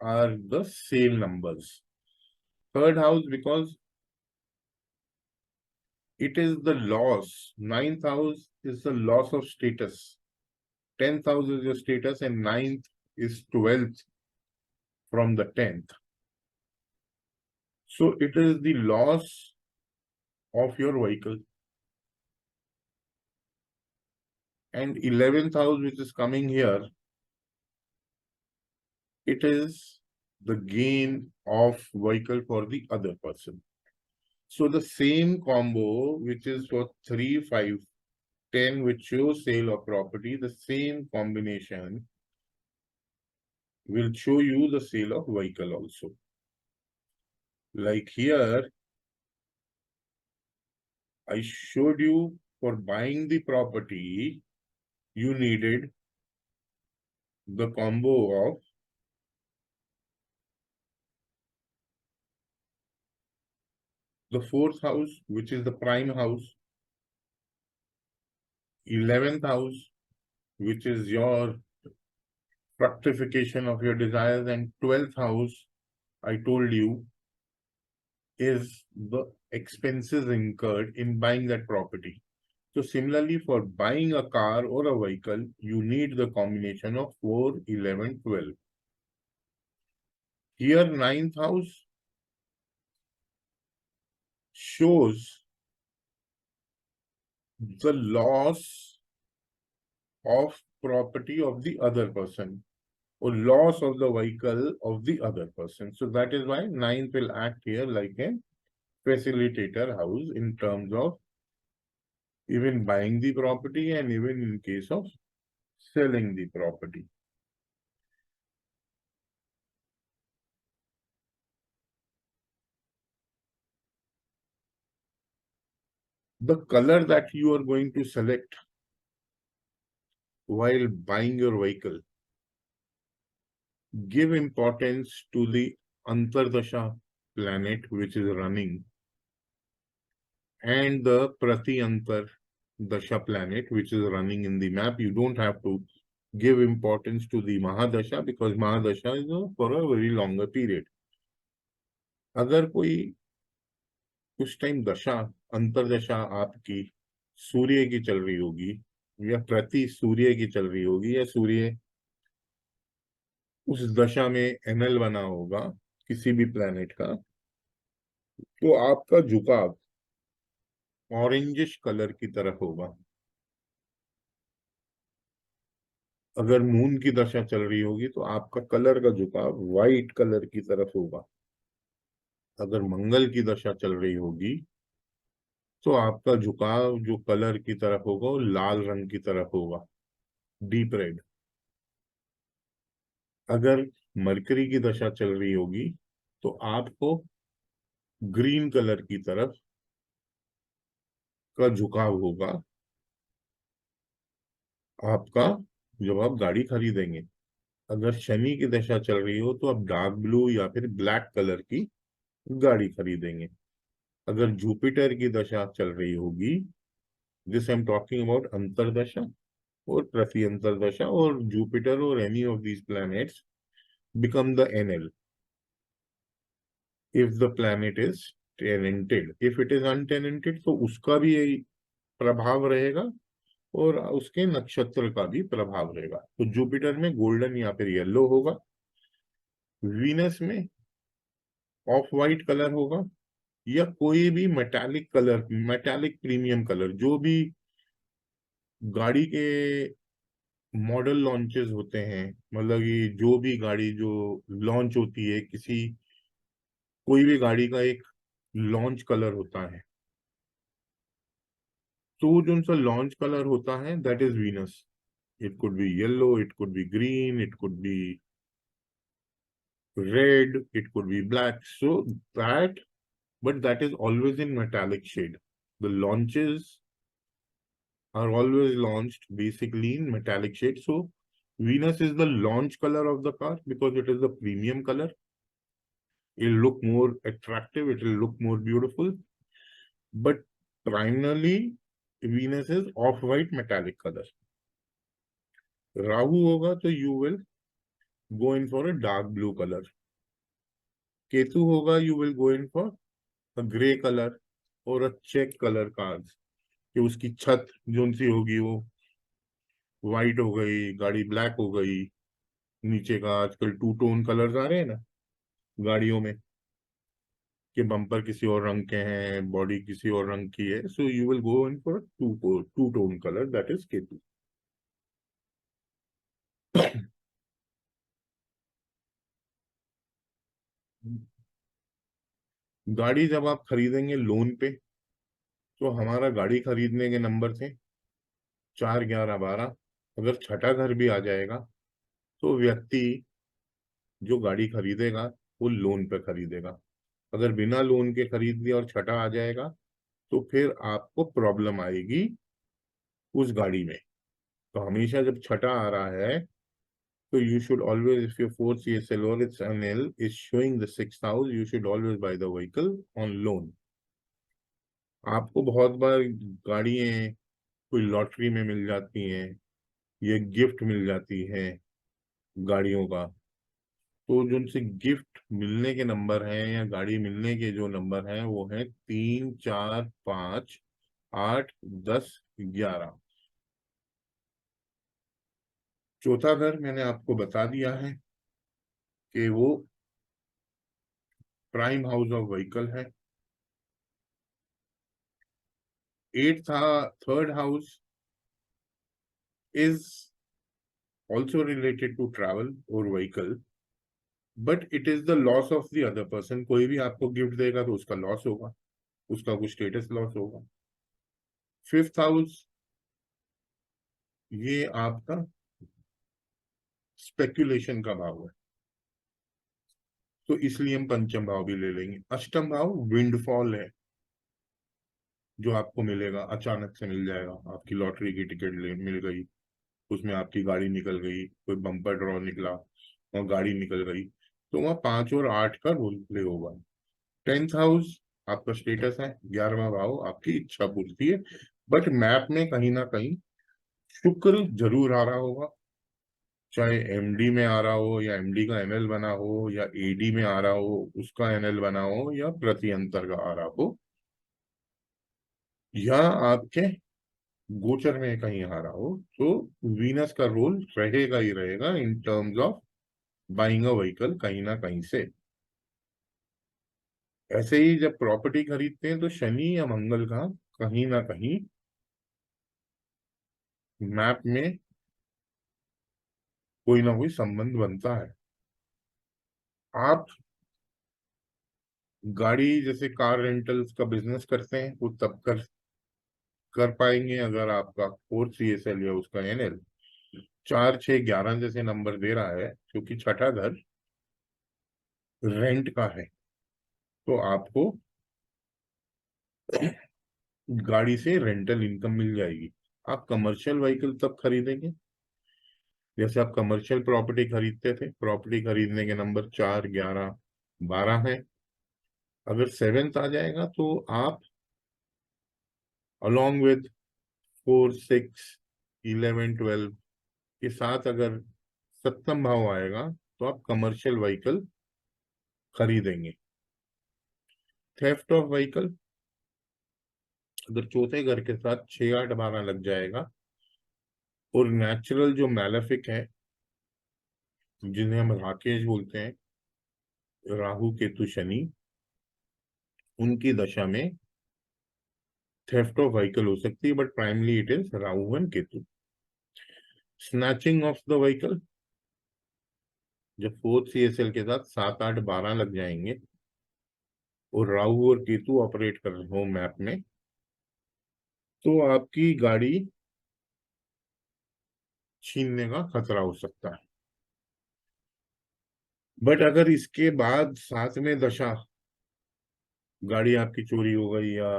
are the sale numbers. Third house, because it is the loss. 9th house is the loss of status. 10th house is your status and 9th is 12th from the 10th. So it is the loss of your vehicle. And 11th house, which is coming here, it is the gain of vehicle for the other person. So the same combo, which is for 3, 5, 10, which shows sale of property, the same combination will show you the sale of vehicle also. Like here, I showed you for buying the property, you needed the combo of the 4th house, which is the prime house, 11th house, which is your fructification of your desires, and 12th house, I told you, is the expenses incurred in buying that property. So similarly, for buying a car or a vehicle, you need the combination of 4, 11, 12. Here, 9th house shows the loss of property of the other person or loss of the vehicle of the other person. So that is why 9th will act here like a facilitator house in terms of even buying the property and even in case of selling the property. The color that you are going to select while buying your vehicle, give importance to the Antardasha planet which is running and the Prati Antardasha planet which is running in the map. You don't have to give importance to the Mahadasha because Mahadasha is for a very longer period. अगर कोई कुछ टाइम दशा अंतरदशा आपकी सूर्य की चल रही होगी या प्रति सूर्य की चल रही होगी या सूर्य उस दशा में एनएल बना होगा किसी भी प्लेनेट का, तो आपका झुकाव ऑरेंजिश कलर की तरफ होगा। अगर मून की दशा चल रही होगी तो आपका कलर का झुकाव व्हाइट कलर की तरफ होगा। अगर मंगल की दशा चल रही होगी तो आपका झुकाव जो कलर की तरफ होगा वो लाल रंग की तरफ होगा, डीप रेड। अगर मरकरी की दशा चल रही होगी तो आपको ग्रीन कलर की तरफ का झुकाव होगा आपका जब आप गाड़ी खरीदेंगे। अगर शनि की दशा चल रही हो तो आप डार्क ब्लू या फिर ब्लैक कलर की गाड़ी खरीदेंगे। अगर जुपिटर की दशा चल रही होगी, this I am talking about अंतरदशा और प्रति अंतरदशा, और जुपिटर और any of these planets become the NL if the planet is tenanted. If it is untenanted तो उसका भी यही प्रभाव रहेगा और उसके नक्षत्र का भी प्रभाव रहेगा। तो जुपिटर में गोल्डन या फिर येलो होगा, वीनस में ऑफ वाइट कलर होगा या कोई भी metallic colour, metallic premium colour. जो भी गाड़ी के मॉडल लॉन्चेस होते हैं, मतलब ये जो भी गाड़ी जो लॉन्च होती है, किसी कोई भी गाड़ी का एक लॉन्च कलर होता है, तो जो उनका लॉन्च कलर होता है that is Venus. It could B yellow, it could be green, it could B red, it could B black, so that, but that is always in metallic shade. The launches are always launched basically in metallic shade. So Venus is the launch color of the car because it is the premium color. It'll look more attractive, it will look more beautiful, but primarily Venus is off-white metallic color. Rahu होगा तो you will go in for a dark blue color. Ketu होगा you will go in for a grey color और a check color cars, कि उसकी छत जो सी होगी वो व्हाइट हो गई, गाड़ी ब्लैक हो गई, नीचे का आजकल टू टोन कलर्स आ रहे हैं ना गाड़ियों में, कि बम्पर किसी और रंग के हैं, बॉडी किसी और रंग की है, so you will go in for two tone colour, that is Ketu. गाड़ी जब आप खरीदेंगे लोन पे, तो हमारा गाड़ी खरीदने के नंबर थे 4, 11, 12। अगर छठा घर भी आ जाएगा तो व्यक्ति जो गाड़ी खरीदेगा वो लोन पे खरीदेगा। अगर बिना लोन के खरीद लिया और छठा आ जाएगा तो फिर आपको प्रॉब्लम आएगी उस गाड़ी में। तो हमेशा जब छठा आ रहा है तो you should always, if your 4 CSL or its NL is showing the 6th house, you should always buy the vehicle on loan. आपको बहुत बार गाड़ियां कोई लॉटरी में मिल जाती हैं, ये गिफ्ट मिल जाती है गाड़ियों का, तो जो उनसे गिफ्ट मिलने के नंबर हैं या गाड़ी मिलने के जो नंबर हैं वो है 3, 4, 5, 8, 10, 11। चौथा घर मैंने आपको बता दिया है कि वो प्राइम हाउस ऑफ व्हीकल है। Third house is also related to travel or vehicle, but it is the loss of the other person। कोई भी आपको गिफ्ट देगा तो उसका लॉस होगा, उसका कुछ स्टेटस लॉस होगा। फिफ्थ हाउस ये आपका स्पेक्यूलेशन का भाव है, तो इसलिए हम पंचम भाव भी ले लेंगे। अष्टम भाव विंडफॉल है, जो आपको मिलेगा, अचानक से मिल जाएगा। आपकी लॉटरी की टिकट मिल गई, उसमें आपकी गाड़ी निकल गई, कोई बम्पर ड्रॉ निकला और गाड़ी निकल गई, तो वहाँ 5 और 8 का रोल प्ले होगा। 10th हाउस आपका स्टेटस है, 11वां भाव आपकी इच्छा पूर्ति है। बट मैप में कहीं ना कहीं शुक्र जरूर आ रहा होगा, चाहे एमडी में आ रहा हो या एमडी का एनएल बना हो, या एडी में आ रहा हो उसका एनएल बना हो, या प्रति अंतर का आ रहा हो, या आपके गोचर में कहीं आ रहा हो, तो वीनस का रोल रहेगा ही रहेगा in terms of buying a vehicle कहीं ना कहीं से। ऐसे ही जब प्रॉपर्टी खरीदते हैं तो शनि या मंगल का कहीं ना कहीं मैप में कोई ना कोई संबंध बनता है। आप गाड़ी जैसे कार रेंटल्स का बिजनेस करते हैं, वो तब कर पाएंगे अगर आपका 4 CSL या उसका एनएल 4, 6, 11 जैसे नंबर दे रहा है, क्योंकि छठा घर रेंट का है। तो आपको गाड़ी से रेंटल इनकम मिल जाएगी। आप कमर्शियल व्हीकल तब खरीदेंगे जैसे आप कमर्शियल प्रॉपर्टी खरीदते थे, प्रॉपर्टी खरीदने के नंबर 4, 11, 12 है। अगर 7th आ जाएगा तो आप अलोंग विद 4, 6, 11, 12 के साथ अगर 7th भाव आएगा तो आप कमर्शियल व्हीकल खरीदेंगे। थेफ्ट ऑफ व्हीकल अगर चौथे घर के साथ 6, 8, 12 लग जाएगा, और नेचुरल जो मैलेफिक है जिन्हें हम राकेश बोलते हैं, राहु केतु शनि, उनकी दशा में थेफ्ट ऑफ व्हीकल हो सकती है, but primarily it is Rahu and Ketu. Snatching of the vehicle जब 4th CSL के साथ 7, 8, 12 लग जाएंगे और राहु और केतु ऑपरेट कर रहे हो मैप में, तो आपकी गाड़ी छीनने का खतरा हो सकता है। बट अगर इसके बाद साथ में दशा गाड़ी आपकी चोरी हो गई या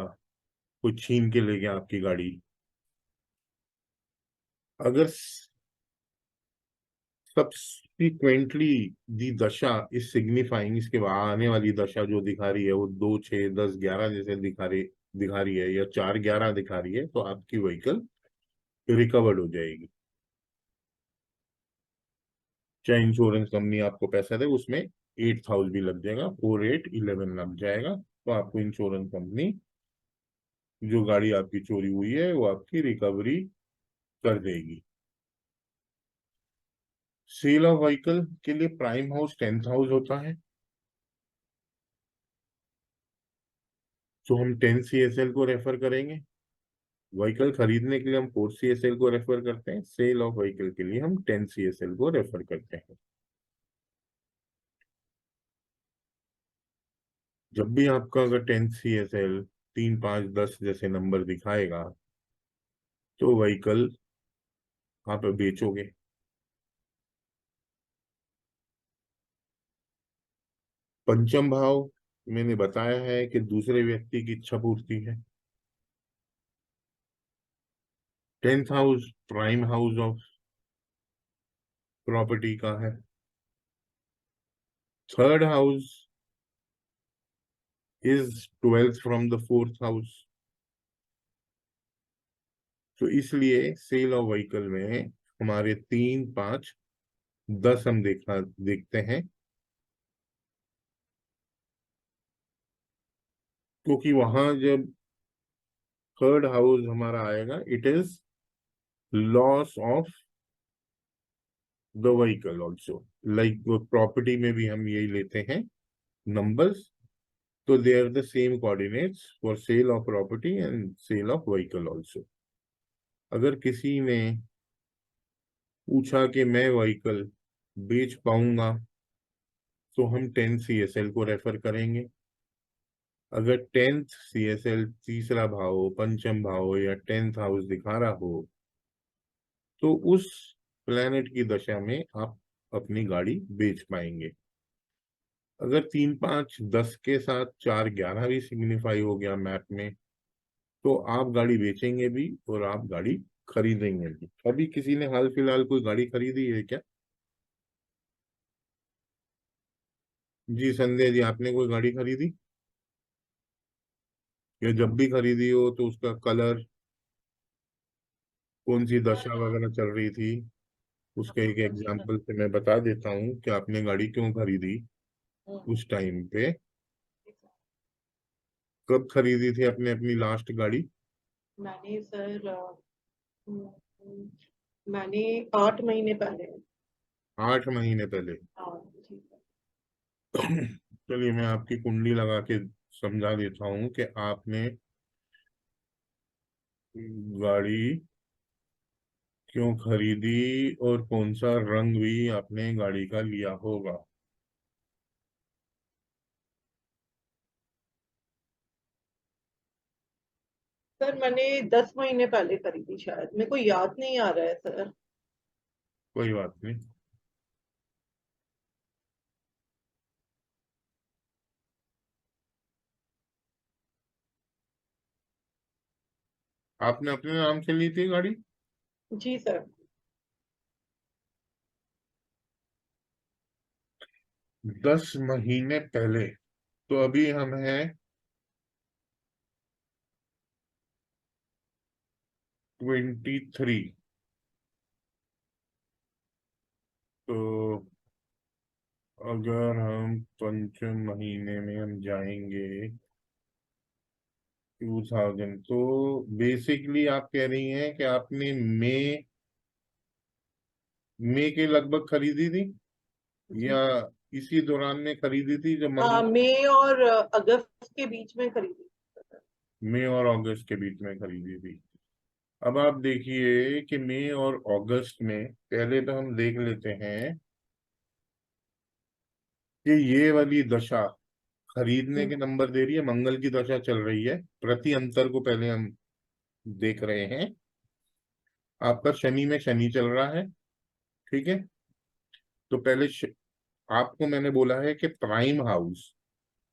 कोई छीन के ले गया आपकी गाड़ी, अगर सब्सिक्वेंटली दी दशा इस सिग्निफाइंग, इसके बाद आने वाली दशा जो दिखा रही है वो 2, 6, 10, 11 जैसे दिखा रही है, या 4, 11 दिखा रही है, तो आपकी व्हीकल रिकवर्ड हो जाएगी। चाहे इंश्योरेंस कंपनी आपको पैसा दे, उसमें 8th हाउस भी लग जाएगा, 4, 8, 11 लग जाएगा, तो आपको इंश्योरेंस कंपनी जो गाड़ी आपकी चोरी हुई है वो आपकी रिकवरी कर देगी। सेल ऑफ व्हीकल के लिए प्राइम हाउस 10th हाउस होता है, तो हम 10th CSL को रेफर करेंगे। व्हीकल खरीदने के लिए हम 4th CSL को रेफर करते हैं, सेल ऑफ व्हीकल के लिए हम 10th CSL को रेफर करते हैं। जब भी आपका अगर 10th CSL 3, 5, 10 जैसे नंबर दिखाएगा, तो व्हीकल आप बेचोगे। पंचम भाव मैंने बताया है कि दूसरे व्यक्ति की इच्छा पूर्ति है। 10th house prime house of property का है। Third house is 12th from the 4th house. तो इसलिए सेल ऑफ व्हीकल में हमारे 3, 5, 10 हम देखते हैं, क्योंकि वहां जब थर्ड हाउस हमारा आएगा, it is loss of the vehicle also. Like property में भी हम यही लेते हैं नंबर्स, तो they are the same coordinates for sale of property and sale of vehicle also. अगर किसी ने पूछा कि मैं व्हीकल बेच पाऊंगा, तो हम 10th CSL को रेफर करेंगे। अगर 10th CSL तीसरा भाव हो, पंचम भाव हो, या 10th हाउस दिखा रहा हो, तो उस प्लेनेट की दशा में आप अपनी गाड़ी बेच पाएंगे। अगर 3, 5, 10 के साथ 4, 11 भी सिग्निफाई हो गया मैप में, तो आप गाड़ी बेचेंगे भी और आप गाड़ी खरीदेंगे भी। अभी किसी ने हाल फिलहाल कोई गाड़ी खरीदी है क्या? जी संध्या जी, आपने कोई गाड़ी खरीदी? या जब भी खरीदी हो तो उसका कलर, कौन सी दशा वगैरह चल रही थी, उसके एक जी सर। एग्जांपल से मैं बता देता हूँ कि आपने गाड़ी क्यों खरीदी उस टाइम पे। कब खरीदी थी आपने अपनी लास्ट गाड़ी? मैंने सर हम्म, मैंने 8 महीने पहले। 8 महीने पहले। हाँ जी सर। चलिए मैं आपकी कुंडली लगा के समझा देता हूँ कि आपने गाड़ी क्यों खरीदी और कौन सा रंग भी आपने गाड़ी का लिया होगा। सर मैंने 10 महीने पहले खरीदी, शायद मेरे को याद नहीं आ रहा है सर। कोई बात नहीं। आपने अपने नाम से ली थी गाड़ी? जी सर। 10 महीने पहले। तो अभी हम हैं 23। तो अगर हम पंचम महीने में हम जाएंगे 2000, तो बेसिकली आप कह रही हैं कि आपने मई मई के लगभग खरीदी थी, जी या सर। इसी दौरान में खरीदी थी जब हाँ, मंगल। मई और अगस्त के बीच में खरीदी। मई और अगस्त के बीच में खरीदी थी। अब आप देखिए कि मई और अगस्त में पहले तो हम देख लेते हैं कि ये वाली दशा खरीदने के नंबर दे रही है, मंगल की दशा चल रही है। प्रति अंतर को पहले हम देख रहे हैं। आपका शनि में शनि चल रहा है, ठीक है। तो पहले आपको मैंने बोला है कि प्राइम हाउस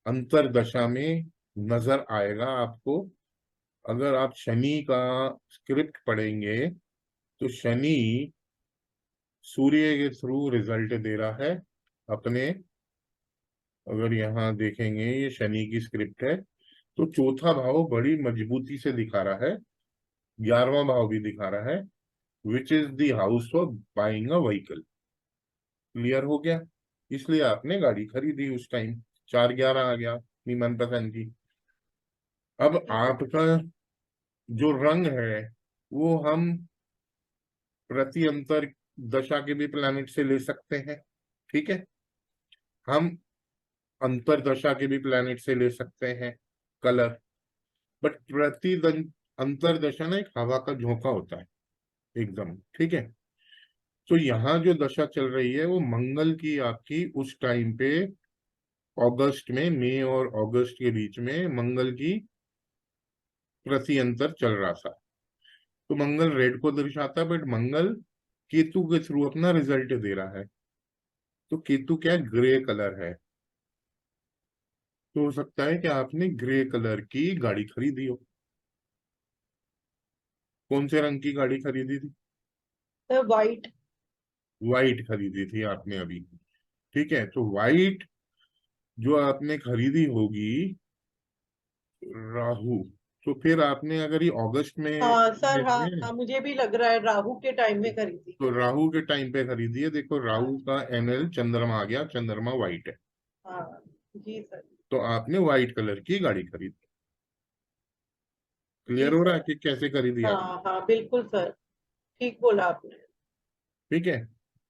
अंतर दशा में नजर आएगा आपको। अगर आप शनि का स्क्रिप्ट पढ़ेंगे तो शनि सूर्य के थ्रू रिजल्ट दे रहा है अपने। अगर यहाँ देखेंगे ये शनि की स्क्रिप्ट है, तो चौथा भाव बड़ी मजबूती से दिखा रहा है, 11वां भाव भी दिखा रहा है, which is the house of buying a vehicle. Clear हो गया? इसलिए आपने गाड़ी खरीदी उस टाइम। 4/11 आ गया अपनी मनपसंद की। अब जी सर। आपका जो रंग है वो हम प्रति अंतर दशा के भी प्लैनेट से ले सकते हैं, ठीक है। हम अंतर दशा के भी प्लैनेट से ले सकते हैं कलर। बट अंतर दशा ना एक हवा का झोंका होता है एकदम, ठीक है। तो यहाँ जो दशा चल रही है वो मंगल की आपकी उस टाइम पे अगस्त में, मई और अगस्त के बीच में मंगल की प्रति अंतर चल रहा था। तो मंगल रेड को दर्शाता है, बट मंगल केतु के थ्रू अपना रिजल्ट दे रहा है। तो केतु क्या है? ग्रे कलर है। तो हो सकता है कि आपने ग्रे कलर की गाड़ी खरीदी हो। कौन से रंग की गाड़ी खरीदी थी? Sir white. व्हाइट खरीदी थी आपने अभी, ठीक है। तो व्हाइट जो आपने खरीदी होगी, राहु। तो फिर आपने अगर ये अगस्त में हाँ सर, हाँ में हाँ, मुझे भी लग रहा है राहु के टाइम में खरीदी तो है। राहु के टाइम पे खरीदी है। देखो हाँ राहु का एनएल चंद्रमा आ गया, चंद्रमा व्हाइट है। हाँ जी सर। तो आपने व्हाइट कलर की गाड़ी खरीदी। जी क्लियर हो रहा है सर। कि कैसे खरीदी आपने? हाँ हाँ बिल्कुल सर, ठीक बोला आपने। ठीक है।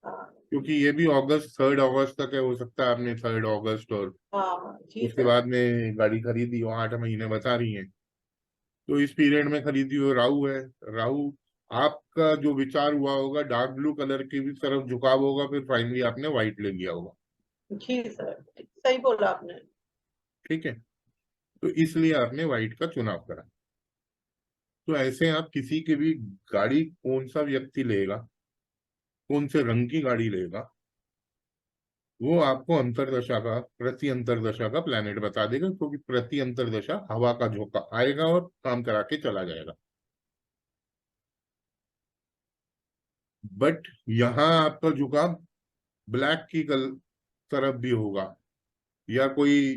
हाँ क्योंकि ये भी अगस्त, 3 अगस्त तक है, हो सकता है आपने 3 अगस्त और हाँ जी उसके सर। बाद में गाड़ी खरीदी हो। 8 महीने बता रही हैं, तो इस पीरियड में खरीदी हो। राहु है। राहु, आपका जो विचार हुआ होगा डार्क ब्लू कलर की भी तरफ झुकाव होगा, फिर फाइनली आपने व्हाइट ले लिया होगा। जी सर, सही बोला आपने। ठीक है। तो इसलिए आपने व्हाइट का चुनाव करा। तो ऐसे आप किसी की भी गाड़ी, कौन सा व्यक्ति लेगा, कौन से रंग की गाड़ी लेगा, वो आपको अंतरदशा का, प्रति अंतरदशा का प्लैनेट बता देगा, क्योंकि प्रति अंतरदशा हवा का झोंका आएगा और काम करा के चला जाएगा। बट यहाँ आपका झुकाव ब्लैक की तरफ भी होगा, या कोई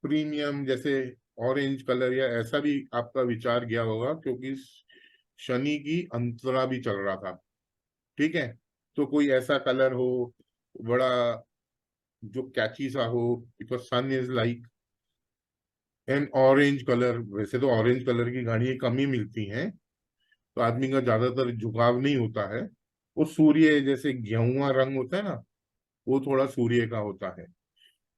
प्रीमियम जैसे ऑरेंज कलर, या ऐसा भी आपका विचार गया होगा, क्योंकि शनि की अंतरा भी चल रहा था। ठीक है, तो कोई ऐसा कलर हो बड़ा जो कैची सा हो, because sun is like an orange colour. वैसे तो ऑरेंज कलर की गाड़ियां कम ही मिलती हैं, तो आदमी का ज्यादातर झुकाव नहीं होता है। वो सूर्य जैसे गेहुआ रंग होता है ना, वो थोड़ा सूर्य का होता है,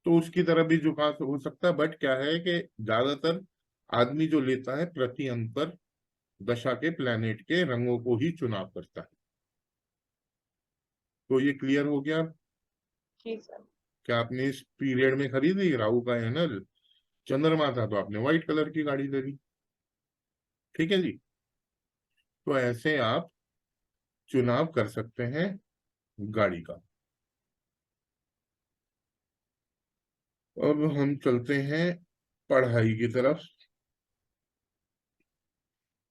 तो उसकी तरफ भी झुकाव हो सकता है। बट क्या है कि ज्यादातर आदमी जो लेता है प्रति अंतर दशा के प्लैनेट के रंगों को ही चुनाव करता है। तो ये क्लियर हो गया। जी सर। क्या आपने इस पीरियड में खरीदी राहु का एनल? चंद्रमा था तो आपने व्हाइट कलर की गाड़ी ले ली। ठीक है जी, तो ऐसे आप चुनाव कर सकते हैं गाड़ी का। अब हम चलते हैं पढ़ाई की तरफ।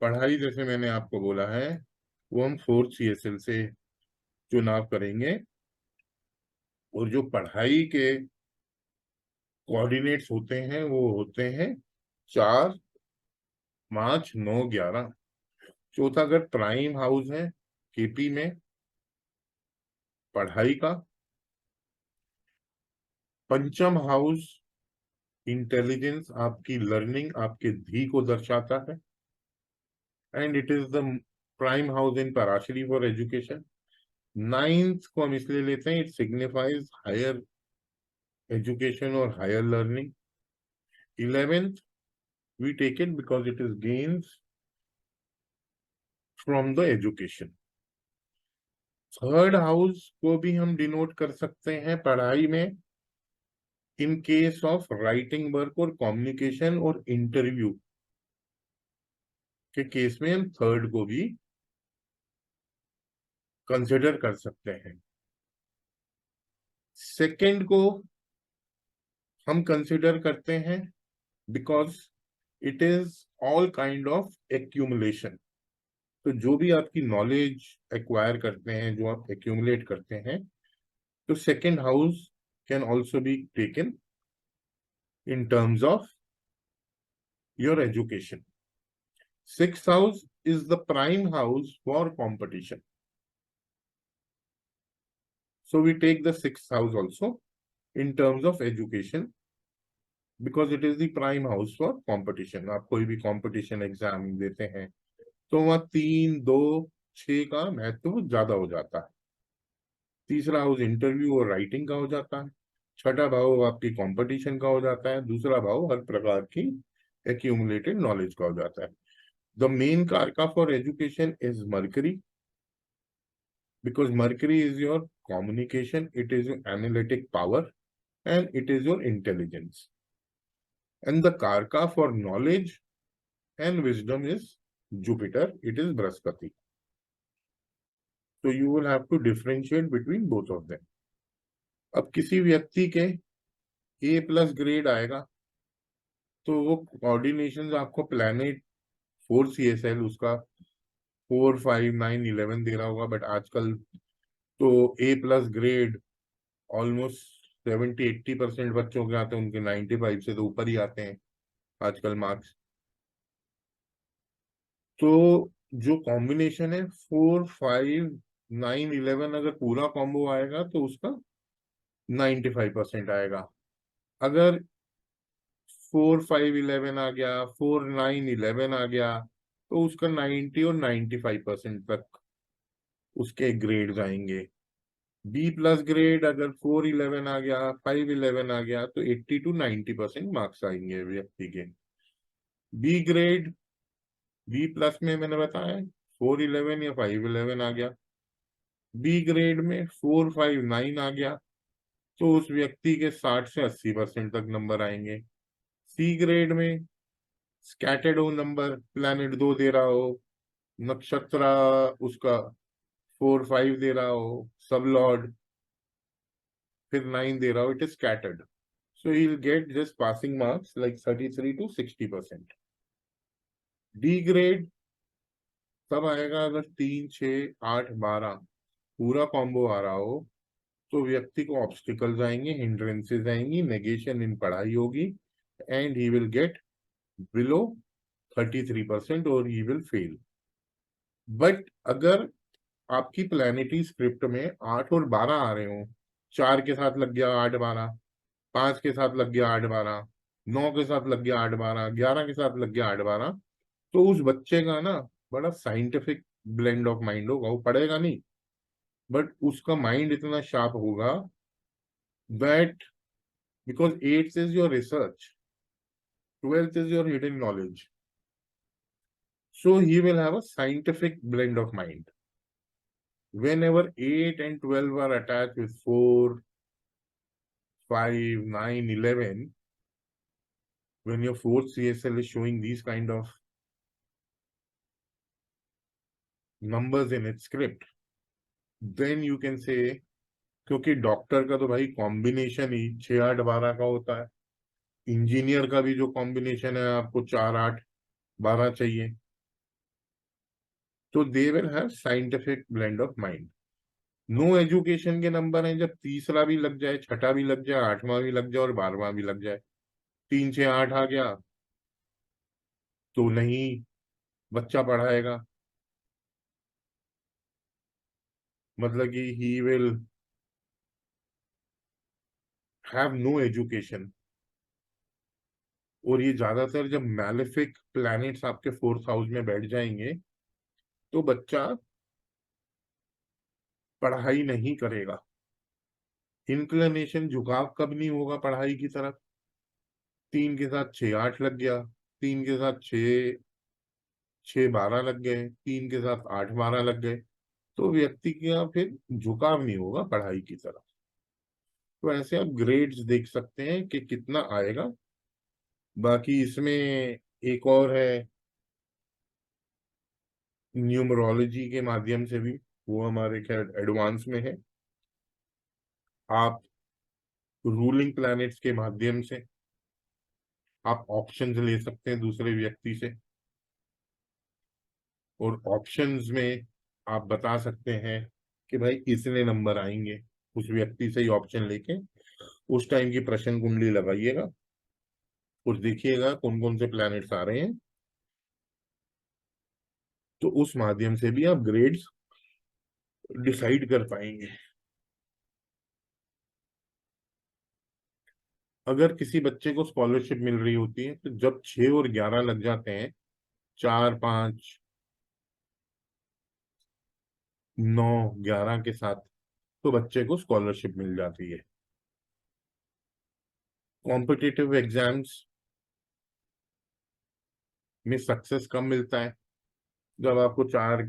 पढ़ाई जैसे मैंने आपको बोला है, वो हम 4 CSL से चुनाव करेंगे। और जो पढ़ाई के कोऑर्डिनेट्स होते हैं वो होते हैं 4, 5, 9, 11। चौथा अगर प्राइम हाउस है केपी में पढ़ाई का, पंचम हाउस इंटेलिजेंस, आपकी लर्निंग, आपके धी को दर्शाता है, and it is the prime house in Parashari for education. Ninth को हम इसलिए लेते हैं, इट सिग्निफाइज हायर एजुकेशन और higher learning. 11th we take it because it is gains from the education। Third house को भी हम डिनोट कर सकते हैं पढ़ाई में इन केस ऑफ राइटिंग वर्क और कम्युनिकेशन और इंटरव्यू के केस में हम थर्ड को भी कंसिडर कर सकते हैं। सेकंड को हम कंसिडर करते हैं because it is all kind of accumulation. तो जो भी आपकी नॉलेज एक्वायर करते हैं, जो आप एक्यूमुलेट करते हैं, तो second house can also be taken in terms of your education। Sixth house is the prime house for competition, so we take the sixth house also in terms of education because it is the prime house for competition। आप कोई भी competition एग्जाम देते हैं तो वहाँ 3, 2, 6 का महत्व ज्यादा हो जाता है। तीसरा हाउस इंटरव्यू और राइटिंग का हो जाता है। छठा भाव आपकी कंपटीशन का हो जाता है। दूसरा भाव हर प्रकार की एक्यूमुलेटेड नॉलेज का हो जाता है। The main karka for education is Mercury because Mercury is your communication, it is your analytic power, and it is your intelligence. And the karka for knowledge and wisdom is Jupiter, it is Brahaspati। So you will have to differentiate between both of them। अब किसी व्यक्ति के A+ ग्रेड आएगा तो वो कोऑर्डिनेशन आपको प्लैनेट 4 CSL उसका 4, 5, 9, 11 दे रहा होगा। बट आजकल तो A+ ग्रेड ऑलमोस्ट 70-80% बच्चों के आते हैं, उनके 95 से तो ऊपर ही आते हैं आजकल मार्क्स। तो जो कॉम्बिनेशन है 4, 5, 9, 11, अगर पूरा कॉम्बो आएगा तो उसका 95% आएगा। अगर 4, 5, 11 आ गया, 4, 9, 11 आ गया, तो उसका 90 और 95% तक उसके ग्रेड्स आएंगे। B+ ग्रेड अगर 4, 11 आ गया, 5, 11 आ गया, तो 80 to 90% मार्क्स आएंगे व्यक्ति के। बी ग्रेड B+ में मैंने बताया 4, 11 या 5, 11 आ गया। बी ग्रेड में 4, 5, 9 आ गया तो उस व्यक्ति के 60 से 80% तक नंबर आएंगे। सी ग्रेड में स्कैटर्ड हो नंबर, प्लैनेट 2 दे रहा हो, नक्षत्र उसका 4, 5 दे रहा हो, सब लॉर्ड फिर 9 दे रहा हो, it is scattered, so he will get just passing marks like 33 to 60%। D grade तब आएगा अगर 3, 6, 8, 12 पूरा कॉम्बो आ रहा हो, तो व्यक्ति को ऑब्स्टिकल्स आएंगे, हिंड्रेंसेस आएंगी, नेगेशन इन पढ़ाई होगी, and he will get below 33% और ही विल फेल। बट अगर आपकी प्लानिटरी स्क्रिप्ट में 8 और 12 आ रहे हो, 4 के साथ लग गया 8, 12, 5 के साथ लग गया 8, 12, 9 के साथ लग गया 8, 12, 11 के साथ लग गया 8, 12, तो उस बच्चे का ना बड़ा साइंटिफिक ब्लेंड ऑफ माइंड होगा। वो पढ़ेगा नहीं, बट उसका माइंड इतना शार्प होगा that, because 8th is your research, 12th is your hidden knowledge. So he will have a scientific blend of mind. Whenever 8 and 12 are attached with 4, 5, 9, 11, when your fourth CSL is showing these kind of numbers in its script, then you can say, क्योंकि डॉक्टर का तो भाई कॉम्बिनेशन ही 6, 8, 12 का होता है, इंजीनियर का भी जो कॉम्बिनेशन है आपको 4, 8, 12 चाहिए, तो they will have scientific blend of mind. No education के नंबर हैं जब तीसरा भी लग जाए, छठा भी लग जाए, 8वां भी लग जाए और 12वां भी लग जाए, 3, 6, 8 आ गया तो नहीं बच्चा पढ़ाएगा, मतलब कि he will have no education. और ये ज्यादातर जब मैलेफिक प्लैनेट्स आपके 4th हाउस में बैठ जाएंगे तो बच्चा पढ़ाई नहीं करेगा। इंक्लिनेशन, झुकाव कब नहीं होगा पढ़ाई की तरफ? 3 के साथ 6, 8 लग गया, 3 के साथ 6, 6, 12 लग गए, 3 के साथ 8, 12 लग गए, तो व्यक्ति का फिर झुकाव नहीं होगा पढ़ाई की तरफ। तो ऐसे आप ग्रेड्स देख सकते हैं कि कितना आएगा। बाकी इसमें एक और है न्यूमरोलॉजी के माध्यम से भी, वो हमारे खैर एडवांस में है। आप रूलिंग प्लैनेट्स के माध्यम से आप ऑप्शंस ले सकते हैं दूसरे व्यक्ति से, और ऑप्शंस में आप बता सकते हैं कि भाई इतने नंबर आएंगे। उस व्यक्ति से ही ऑप्शन लेके उस टाइम की प्रश्न कुंडली लगाइएगा और देखिएगा कौन कौन से प्लैनेट्स आ रहे हैं, तो उस माध्यम से भी आप ग्रेड्स डिसाइड कर पाएंगे। अगर किसी बच्चे को स्कॉलरशिप मिल रही होती है तो जब 6 और 11 लग जाते हैं, 4, 5, 9, 11 के साथ, तो बच्चे को स्कॉलरशिप मिल जाती है। कॉम्पिटिटिव एग्जाम्स में सक्सेस कम मिलता है जब आपको 4,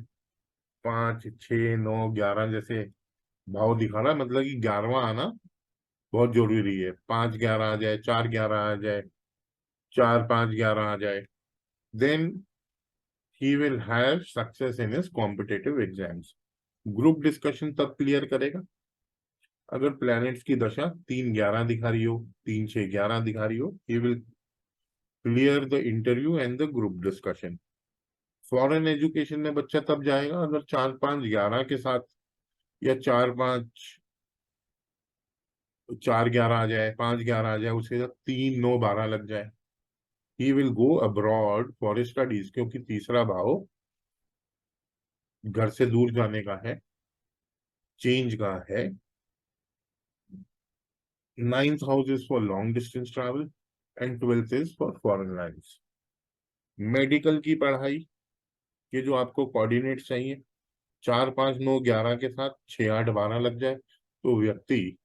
5, 6, 9, 11 जैसे भाव दिखा रहा है, मतलब कि 11वां आना बहुत जरूरी है। 5, 11 आ जाए, 4, 11 आ जाए, 4, 5, 11 आ जाए, then he will have success in his competitive exams. Group discussion तब क्लियर करेगा अगर प्लैनेट्स की दशा 3, 11 दिखा रही हो, 3, 6, 11 दिखा रही हो, he will clear the interview and the group discussion. Foreign education में बच्चा तब जाएगा अगर 4, 5, 11 के साथ, या 4, 5, 4, 11 आ जाए, 5, 11 आ जाए, उसके साथ 3, 9, 12 लग जाए, ही will go abroad for studies, क्योंकि तीसरा भाव घर से दूर जाने का है, चेंज का है। 9th house is for long distance travel and 12th is for foreign lands. Medical की पढ़ाई के जो आपको कोऑर्डिनेट चाहिए, 4, 5, 9, 11 के साथ 6, 8, 12 लग जाए, तो व्यक्ति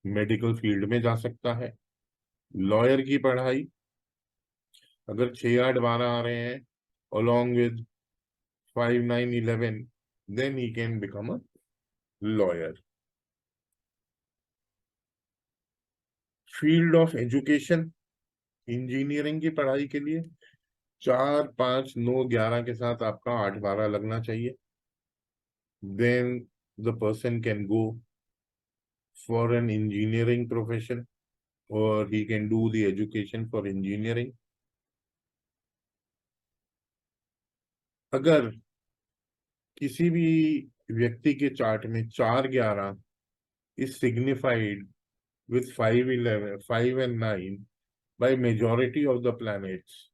मेडिकल फील्ड में जा सकता है। लॉयर की पढ़ाई अगर 6, 8, 12 आ रहे हैं along with 5, 9, 11, then he can become a lawyer. Field of education, engineering की पढ़ाई के लिए 4, 5, 9, 11 के साथ आपका 8, 12 लगना चाहिए, then the person can go for an engineering profession, or he can do the education for engineering. अगर किसी भी व्यक्ति के चार्ट में 4/11 is signified with 5/11, 5 and 9 by majority of the planets,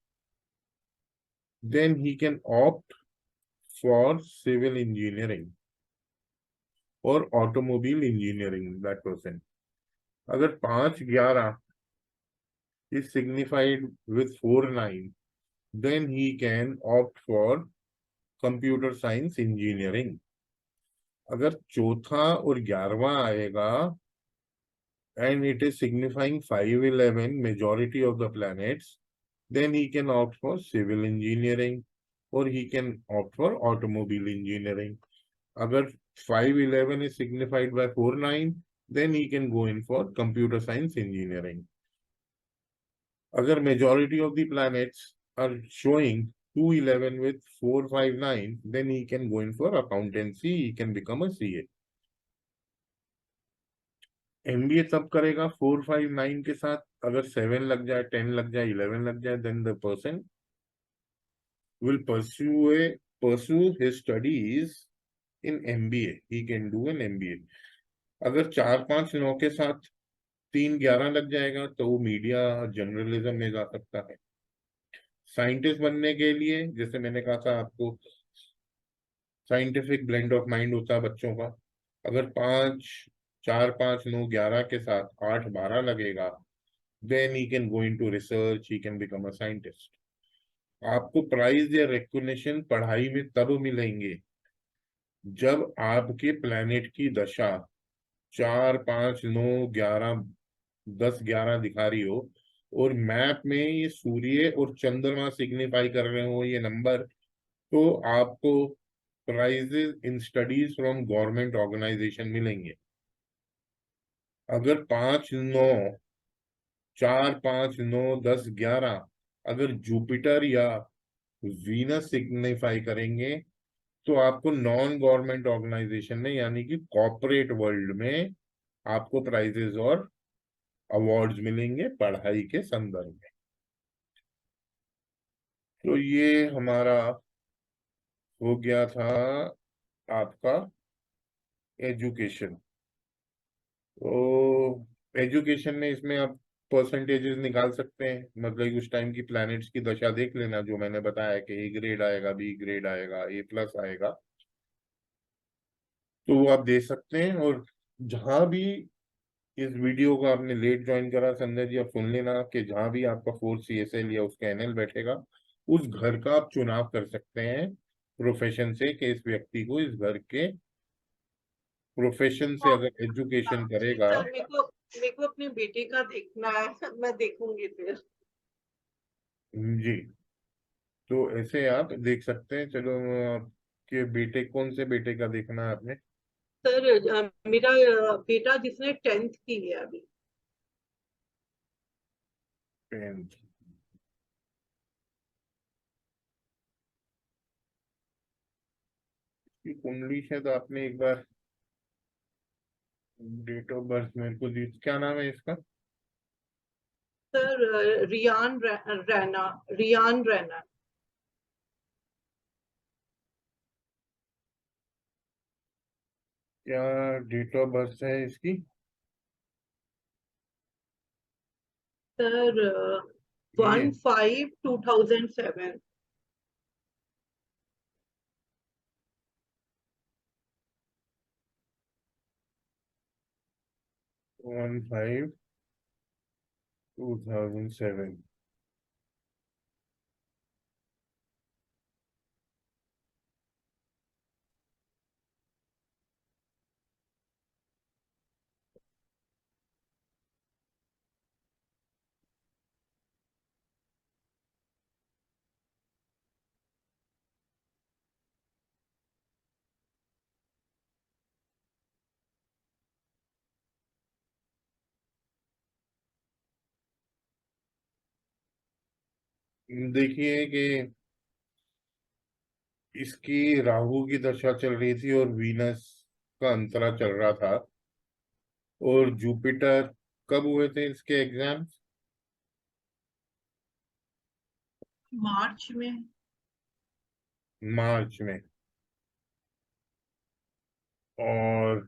then he can opt for civil engineering or automobile engineering, that person. अगर 5/11 is signified with 4/9, then he can opt for computer science engineering. अगर चौथा और 11वां आएगा and it is signifying 5/11 majority of the planets, then he can opt for civil engineering or he can opt for automobile engineering. Agar 5/11 is signified by 4/9, then he can go in for computer science engineering. Agar majority of the planets are showing 2/11 with 4/5/9, then he can go in for accountancy, he can become a CA. MBA तब करेगा 4/5/9 के साथ, अगर 7 लग जाए, 10 लग जाए, 11 लग जाए, then the person will pursue his studies in MBA. He can do an MBA. अगर 4-5-9 के साथ 3-11 लग जाएगा तो वो मीडिया जर्नलिज्म में जा सकता है। साइंटिस्ट बनने के लिए, जैसे मैंने कहा था आपको, साइंटिफिक ब्लेंड ऑफ माइंड होता है बच्चों का। अगर 4-5-9-11 के साथ 8-12 लगेगा, then he can go into research, he can become a scientist. आपको प्राइज या रिकॉग्निशन पढ़ाई में तब मिलेंगे जब आपके प्लेनेट की दशा 4-5-9-11-10-11 दिखा रही हो और मैप में ये सूर्य और चंद्रमा सिग्निफाई कर रहे हो ये नंबर, तो आपको prizes in studies from government organisation मिलेंगे। अगर 5-9, 4-5-9-10-11 अगर जुपिटर या वीनस सिग्निफाई करेंगे तो आपको नॉन गवर्नमेंट ऑर्गेनाइजेशन में, यानी कि कॉर्पोरेट वर्ल्ड में, आपको प्राइजेस और अवार्ड्स मिलेंगे पढ़ाई के संदर्भ में। तो ये हमारा हो गया था आपका एजुकेशन। तो एजुकेशन में इसमें आप परसेंटेजेस निकाल सकते हैं, मतलब उस टाइम की प्लैनेट्स की दशा देख लेना, जो मैंने बताया कि ए ग्रेड आएगा, बी ग्रेड आएगा, A+ आएगा, तो वो आप दे सकते हैं। और जहां भी इस वीडियो को आपने लेट ज्वाइन करा संजय जी, आप सुन लेना कि जहां भी आपका 4 CSL या उसका NL बैठेगा, उस घर का आप चुनाव कर सकते हैं प्रोफेशन से, कि इस व्यक्ति को इस घर के प्रोफेशन से अगर एजुकेशन करेगा। सर मेरे को अपने बेटे का देखना है, मैं देखूंगी फिर। जी, तो ऐसे आप देख सकते हैं। चलो, आपके बेटे, कौन से बेटे का देखना है आपने? सर मेरा बेटा जिसने 10th की है अभी। 10th। की कुंडली से तो आपने एक बार डेट ऑफ बर्थ मेरे को दी, क्या नाम है इसका? सर रियान रैना। क्या डेट ऑफ बर्थ है इसकी? सर ये 1/5/2007। 1/5/2007। देखिए कि इसकी राहु की दशा चल रही थी और वीनस का अंतरा चल रहा था। और जुपिटर कब हुए थे इसके एग्जाम्स? मार्च में। मार्च में। और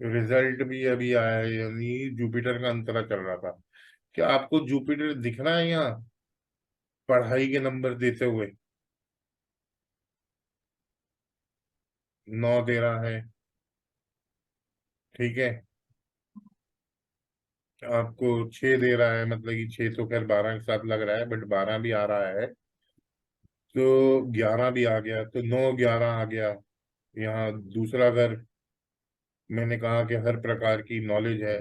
रिजल्ट भी अभी आया है, यानी जुपिटर का अंतरा चल रहा था। क्या आपको जुपिटर दिख रहा है यहाँ पढ़ाई के नंबर देते हुए? 9 दे रहा है, ठीक है। आपको 6 दे रहा है, मतलब कि 6 तो खैर 12 के साथ लग रहा है, बट 12 भी आ रहा है। तो 11 भी आ गया, तो 9 11 आ गया। यहाँ दूसरा घर, मैंने कहा कि हर प्रकार की नॉलेज है।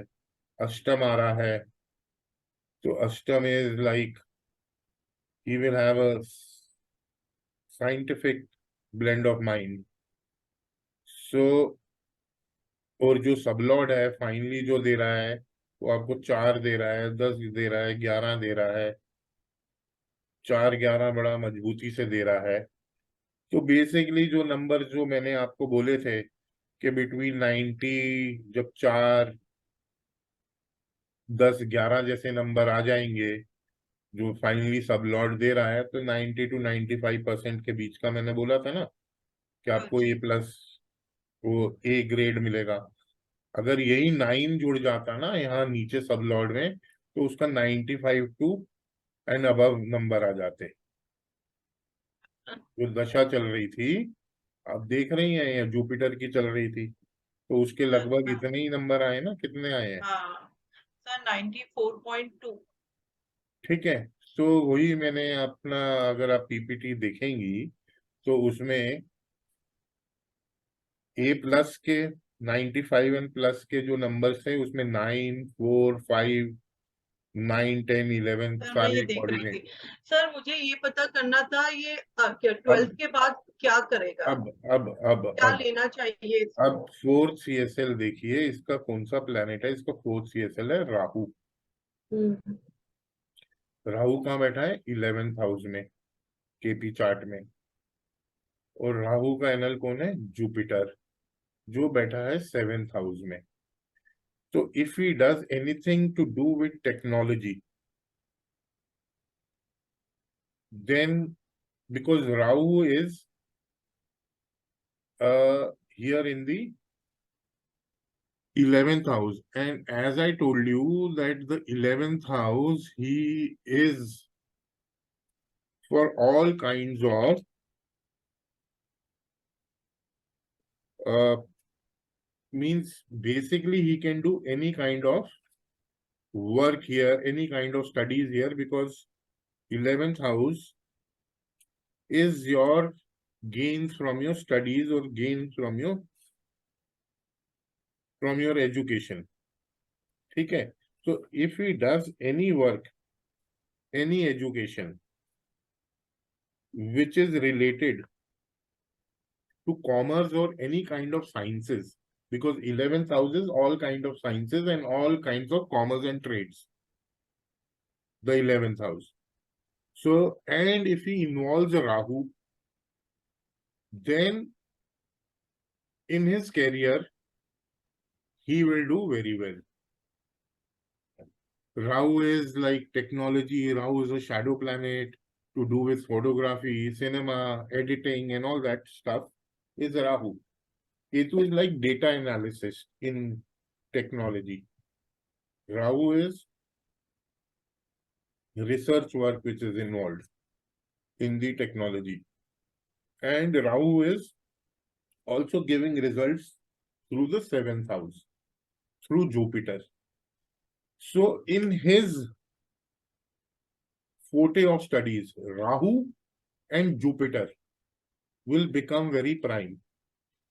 अष्टम आ रहा है, तो अष्टम is like he will have a scientific blend of mind. So और जो सबलॉर्ड है फाइनली जो दे रहा है, वो आपको 4 दे रहा है, 10 दे रहा है, 11 दे रहा है। 4 11 बड़ा मजबूती से दे रहा है। तो बेसिकली जो नंबर जो मैंने आपको बोले थे कि बिटवीन 90, जब 4 10 11 जैसे नंबर आ जाएंगे, जो फाइनली सब लॉट दे रहा है, तो 90 to 95% के बीच का मैंने बोला था ना कि हाँ आपको जी। A+ वो ए ग्रेड मिलेगा। अगर यही 9 जुड़ जाता ना यहाँ नीचे सब लॉर्ड में, तो उसका 95 टू एंड अबव नंबर आ जाते। जो दशा चल रही थी, आप देख रही हैं, ये जुपिटर की चल रही थी, तो उसके सर लगभग इतने ही नंबर आए ना, कितने आए हैं? हाँ सर 94.2। ठीक है। तो वही मैंने अपना, अगर आप पीपीटी देखेंगी तो उसमें A+ के 95 एंड प्लस के जो नंबर्स थे, उसमें 9 4 5 9 10 11 सर मैं ये सारे देख रही कोऑर्डिनेट। थी। सर मुझे ये पता करना था, ये क्या अब 12th के बाद क्या करेगा, अब अब अब क्या अब लेना चाहिए अब इसको? 4th CSL देखिए, इसका कौन सा प्लेनेट है? इसका 4th CSL है राहु। हम्म। राहु कहाँ बैठा है? 11th हाउस में, केपी चार्ट में। और राहु का एनल कौन है? जुपिटर, जो बैठा है 7th हाउस में। तो if he does anything to do with technology, then because Rahu is here in the 11th house, and as I told you that the 11th house, he is for all kinds of uh, means basically he can do any kind of work here, any kind of studies here, because 11th house is your gains from your studies or gains from your education. ठीक है। So if he does any work, any education which is related to commerce or any kind of sciences, because 11th house is all kind of sciences and all kinds of commerce and trades, the 11th house. So, and if he involves a Rahu, then in his career, he will do very well. Rahu is like technology, Rahu is a shadow planet to do with photography, cinema, editing, and all that stuff is Rahu. Ketu is like data analysis in technology. Rahu is research work which is involved in the technology. And Rahu is also giving results through the 7th house, through Jupiter. So in his forte of studies, Rahu and Jupiter will become very prime.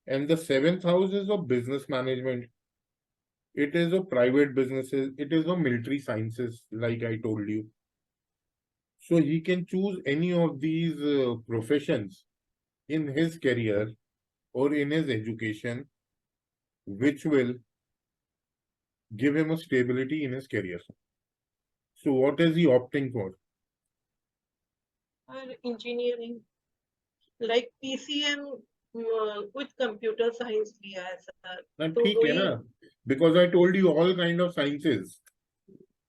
And the 7th house is of business management. It is of private businesses. It is of military sciences, like I told you. So he can choose any of these professions in his career or in his education, which will give him a stability in his career. So what is he opting for? और इंजीनियरिंग, लाइक पीसीएम कुछ कंप्यूटर साइंस लिया है सर, ना तो ठीक है वही। ना, because I told you all kind of sciences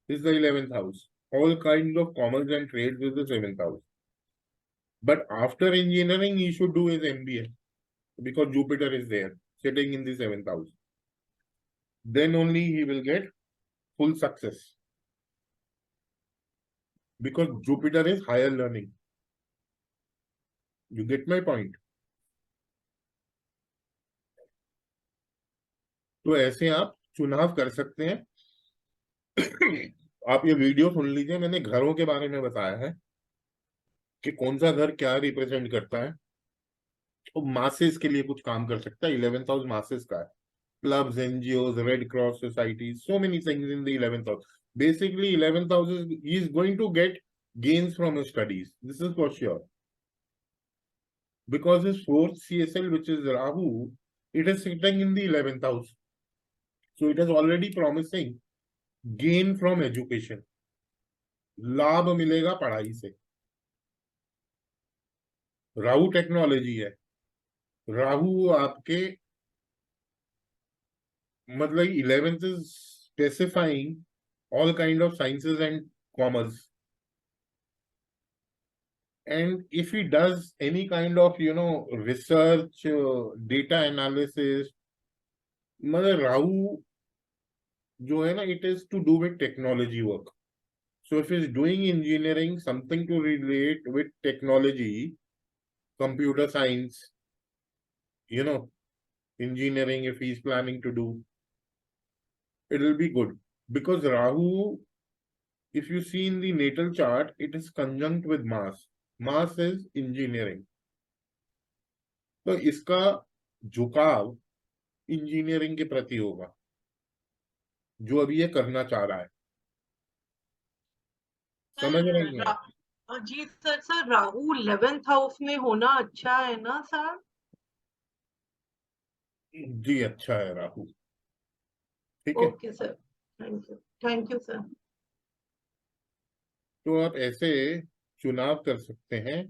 is the 11th house. All kinds of commerce and trades is the 7th house. But after engineering, he should do his MBA because Jupiter is there, sitting in the 7th house. Then only he will get full success because Jupiter is higher learning. You get my point? तो ऐसे आप चुनाव कर सकते हैं। आप ये वीडियो सुन लीजिए, मैंने घरों के बारे में बताया है कि कौन सा घर क्या रिप्रेजेंट करता है। तो मासेस के लिए कुछ काम कर सकता है, 11th हाउस मासेस का है। Clubs, NGOs, Red Cross societies, so many things in the 11th house. Basically, 11th house is he is going to get gains from his studies. This is for sure. Because his fourth CSL, which is Rahu, it is sitting in the 11th house. So it is already promising gain from education. लाभ मिलेगा पढ़ाई से। राहु टेक्नोलॉजी है। राहु आपके मतलब 11th is specifying all kind of sciences and commerce. And if he does any kind of research, data analysis, मतलब राहु जो है ना, it is to do with technology work. So if he's doing engineering, something to relate with technology, computer science, engineering, if he's planning to do, it will be good. Because Rahu, if you see in the natal chart, it is conjunct with Mars. Mars is engineering. तो इसका झुकाव इंजीनियरिंग के प्रति होगा, जो अभी ये करना चाह रहा है। समझ रहे हैं आप? जी सर, राहु 11th हाउस में होना अच्छा है ना सर? जी अच्छा है राहु। ठीक है, okay sir, thank you sir. तो आप ऐसे चुनाव कर सकते हैं।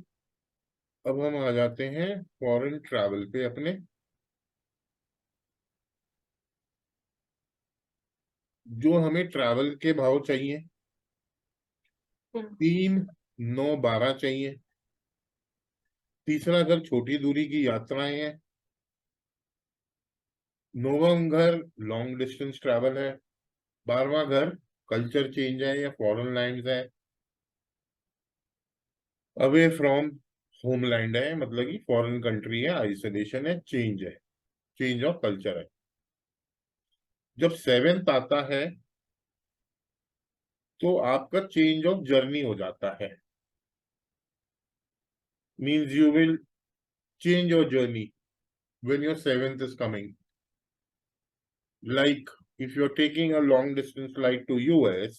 अब हम आ जाते हैं फॉरेन ट्रैवल पे अपने। जो हमें ट्रैवल के भाव चाहिए, 3, 9, 12 चाहिए। तीसरा घर छोटी दूरी की यात्राएं हैं। 9वां घर लॉन्ग डिस्टेंस ट्रैवल है। 12वां घर कल्चर चेंज है या फॉरेन लैंड्स है, अवे फ्रॉम होमलैंड है, मतलब कि फॉरेन कंट्री है, आइसोलेशन है, चेंज है, चेंज ऑफ कल्चर है। जब 7th आता है तो आपका चेंज ऑफ जर्नी हो जाता है। Means you will change your journey when your 7th is coming. Like if you're taking a long distance flight to US,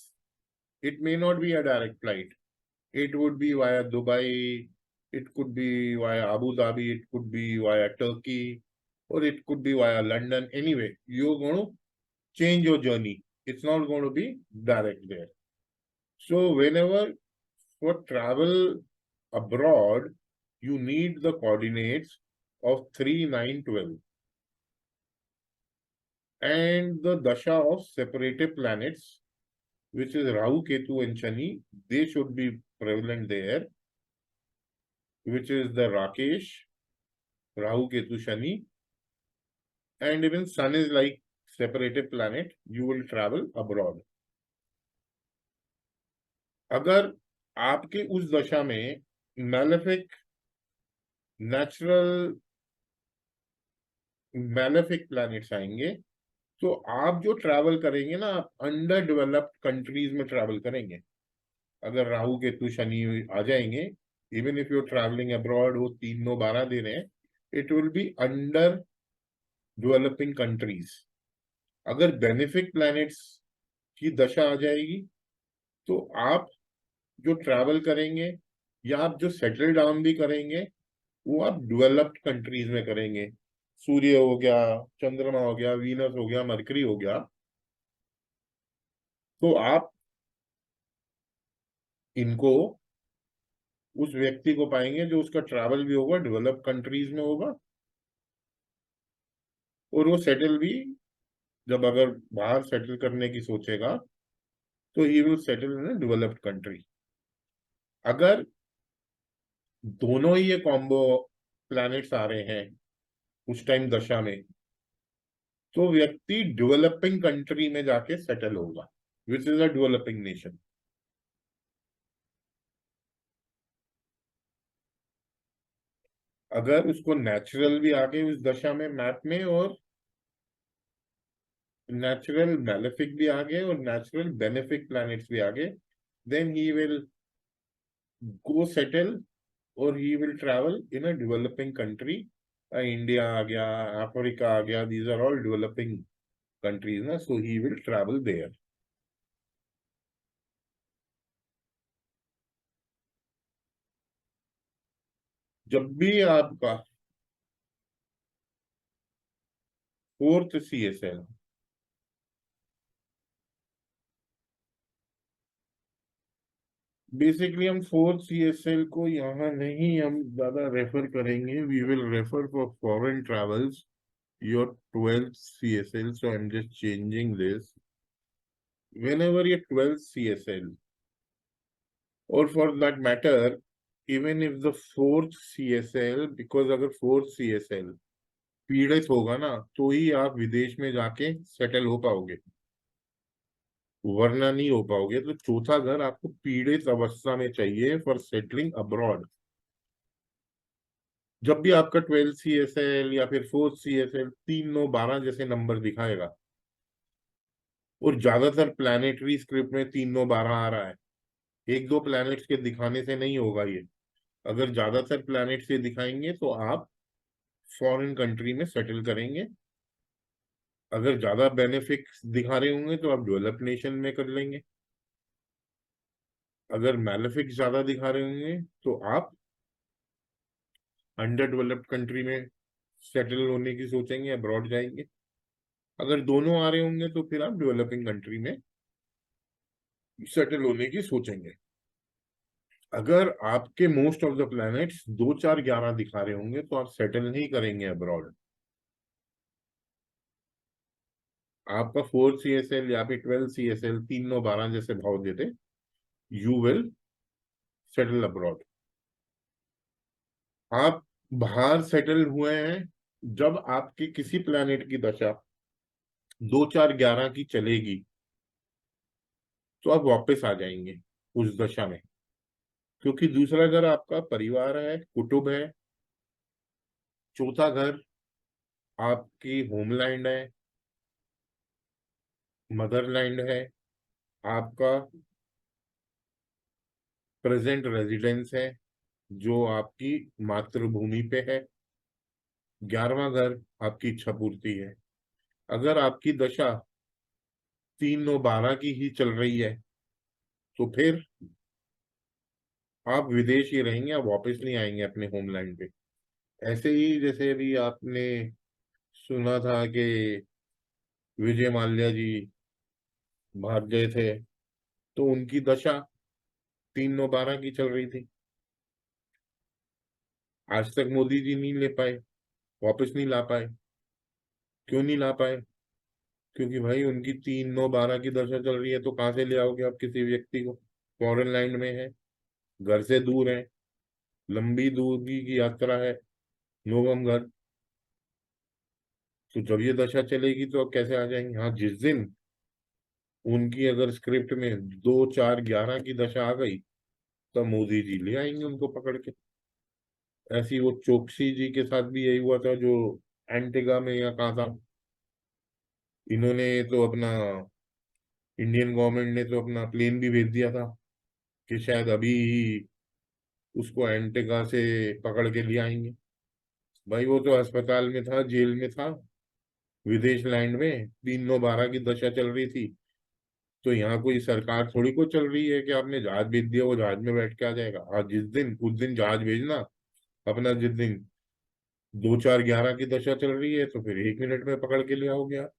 it may not be a direct flight. It would be via Dubai, it could be via Abu Dhabi, it could be via Turkey, or it could be via London. Anyway, you're going to change your journey. It's not going to be direct there. So whenever for travel abroad, you need the coordinates of 3, 9, 12. And the dasha of separated planets, which is Rahu, Ketu, and Shani, they should be prevalent there, which is the Rakesh, Rahu, Ketu, Shani, and even Sun is like separated planet. You will travel abroad. अगर आपके उस दशा में मैलेफिक नेचुरल मैलेफिक प्लैनेट्स आएंगे, तो आप जो ट्रैवल करेंगे ना, आप अंडर डेवलप्ड कंट्रीज में ट्रैवल करेंगे। अगर राहु केतु शनि आ जाएंगे, even if you travelling abroad, वो 3, 9, 12 दे रहे हैं, it will be under developing countries. अगर बेनिफिक प्लैनेट्स की दशा आ जाएगी, तो आप जो ट्रैवल करेंगे या आप जो सेटल डाउन भी करेंगे, वो आप डेवलप्ड कंट्रीज में करेंगे। सूर्य हो गया, चंद्रमा हो गया, वीनस हो गया, मरकरी हो गया, तो आप इनको उस व्यक्ति को पाएंगे जो उसका ट्रैवल भी होगा डेवलप्ड कंट्रीज में होगा, और वो सेटल भी, जब अगर बाहर सेटल करने की सोचेगा तो he will settle in a developed country. अगर दोनों ही ये कॉम्बो प्लैनेट्स आ रहे हैं उस टाइम दशा में, तो व्यक्ति डेवलपिंग कंट्री में जाके सेटल होगा, which is a developing nation. अगर उसको नेचुरल भी आगे उस दशा में मैप में, और नेचुरल मैलेफिक भी आगे और नेचुरल बेनिफिक प्लैनेट्स भी आगे, then he will go settle, और he will travel in a developing country. India आ गया, अफ्रीका आ गया, these are all developing countries ना, so he will travel there. जब भी आपका फोर्थ CSL, बेसिकली हम फोर्थ CSL को यहाँ नहीं हम ज्यादा रेफर करेंगे, we will refer for foreign travels your 12th CSL. So I'm just changing this. Whenever your 12th CSL, or for that matter, even if the fourth CSL, because अगर fourth CSL पीड़ित होगा ना, तो ही आप विदेश में जाके सेटल हो पाओगे, वरना नहीं हो पाओगे। तो चौथा घर आपको पीड़ित अवस्था में चाहिए फॉर सेटलिंग अब्रॉड। जब भी आपका 12th CSL या फिर फोर्थ CSL 3 9 12 जैसे नंबर दिखाएगा, और ज्यादातर प्लानिटरी स्क्रिप्ट में 3 9 12 आ रहा है, एक दो प्लैनेट्स के दिखाने से नहीं होगा ये। अगर ज्यादातर प्लैनेट से दिखाएंगे तो आप फॉरेन कंट्री में सेटल करेंगे। अगर ज्यादा बेनिफिट्स दिखा रहे होंगे तो आप डेवलप नेशन में कर लेंगे। अगर मैलेफिक्स ज्यादा दिखा रहे होंगे तो आप अंडर डेवलप्ड कंट्री में सेटल होने की सोचेंगे, अब्रॉड जाएंगे। अगर दोनों आ रहे होंगे तो फिर आप डेवलपिंग कंट्री में सेटल होने की सोचेंगे। अगर आपके मोस्ट ऑफ द प्लैनेट्स 2 4 11 दिखा रहे होंगे तो आप सेटल नहीं करेंगे अब्रॉड। आपका फोर्थ CSL या फिर 12th CSL 3 9 12 जैसे भाव देते, यू विल सेटल अब्रॉड। आप बाहर सेटल हुए हैं, जब आपकी किसी प्लैनेट की दशा 2 4 11 की चलेगी तो आप वापस आ जाएंगे उस दशा में, क्योंकि दूसरा घर आपका परिवार है, कुटुंब है। चौथा घर आपकी होमलैंड है, मदरलैंड है, आपका प्रेजेंट रेजिडेंस है, जो आपकी मातृभूमि पे है। 11वां घर आपकी इच्छा पूर्ति है। अगर आपकी दशा 3 9 12 की ही चल रही है तो फिर आप विदेश ही रहेंगे, आप वापस नहीं आएंगे अपने होमलैंड पे। ऐसे ही जैसे अभी आपने सुना था कि विजय माल्या जी भाग गए थे, तो उनकी दशा 3 9 12 की चल रही थी। आज तक मोदी जी नहीं ले पाए, वापस नहीं ला पाए। क्यों नहीं ला पाए? क्योंकि भाई उनकी 3 9 12 की दशा चल रही है, तो कहाँ से ले आओगे आप किसी व्यक्ति को? फॉरेन लैंड में है, घर से दूर है, लंबी दूरी की यात्रा है, नोवम घर। तो जब ये दशा चलेगी तो अब कैसे आ जाएंगे? हाँ, जिस दिन उनकी अगर स्क्रिप्ट में 2 4 11 की दशा आ गई, तब मोदी जी ले आएंगे उनको पकड़ के। ऐसी वो चोकसी जी के साथ भी यही हुआ था, जो एंटिगा में या कहा था। इन्होंने तो अपना, इंडियन गवर्नमेंट ने तो अपना प्लेन भी भेज दिया था कि शायद अभी ही उसको एंटिगा से पकड़ के ले आएंगे। भाई वो तो अस्पताल में था, जेल में था, विदेश लैंड में 3 9 12 की दशा चल रही थी। तो यहाँ कोई सरकार थोड़ी को चल रही है कि आपने जहाज भेज दिया वो जहाज में बैठ के आ जाएगा। आज जिस दिन उस दिन जहाज भेजना अपना, जिस दिन 2 4 11 की दशा चल रही है तो फिर 1 मिनट में पकड़ के ले आओगे आप।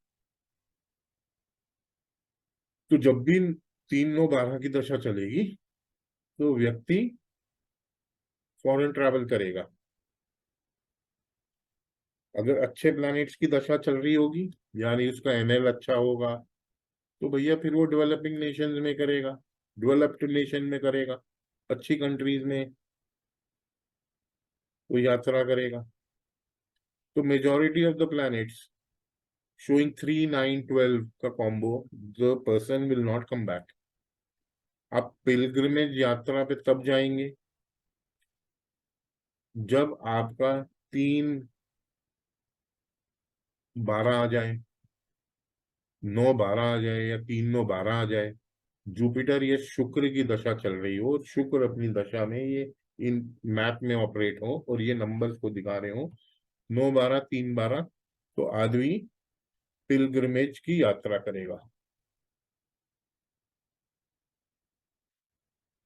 तो जब भी 3 9 12 की दशा चलेगी तो व्यक्ति फॉरेन ट्रैवल करेगा। अगर अच्छे प्लैनेट्स की दशा चल रही होगी, यानी उसका एनएल अच्छा होगा, तो भैया फिर वो डेवलपिंग नेशंस में करेगा, डेवलप्ड नेशन में करेगा, अच्छी कंट्रीज में वो यात्रा करेगा। तो majority of the planets showing 3 9 12 का combo, the person will not come back। आप पिलग्रिमेज यात्रा पे तब जाएंगे जब आपका 3 12 आ जाए, 9 12 आ जाए, या 3 9 12 आ जाए। जुपिटर या शुक्र की दशा चल रही हो, शुक्र अपनी दशा में ये इन मैप में ऑपरेट हो और ये नंबर्स को दिखा रहे हो 9 12 3 12, तो आदमी पिलग्रिमेज की यात्रा करेगा।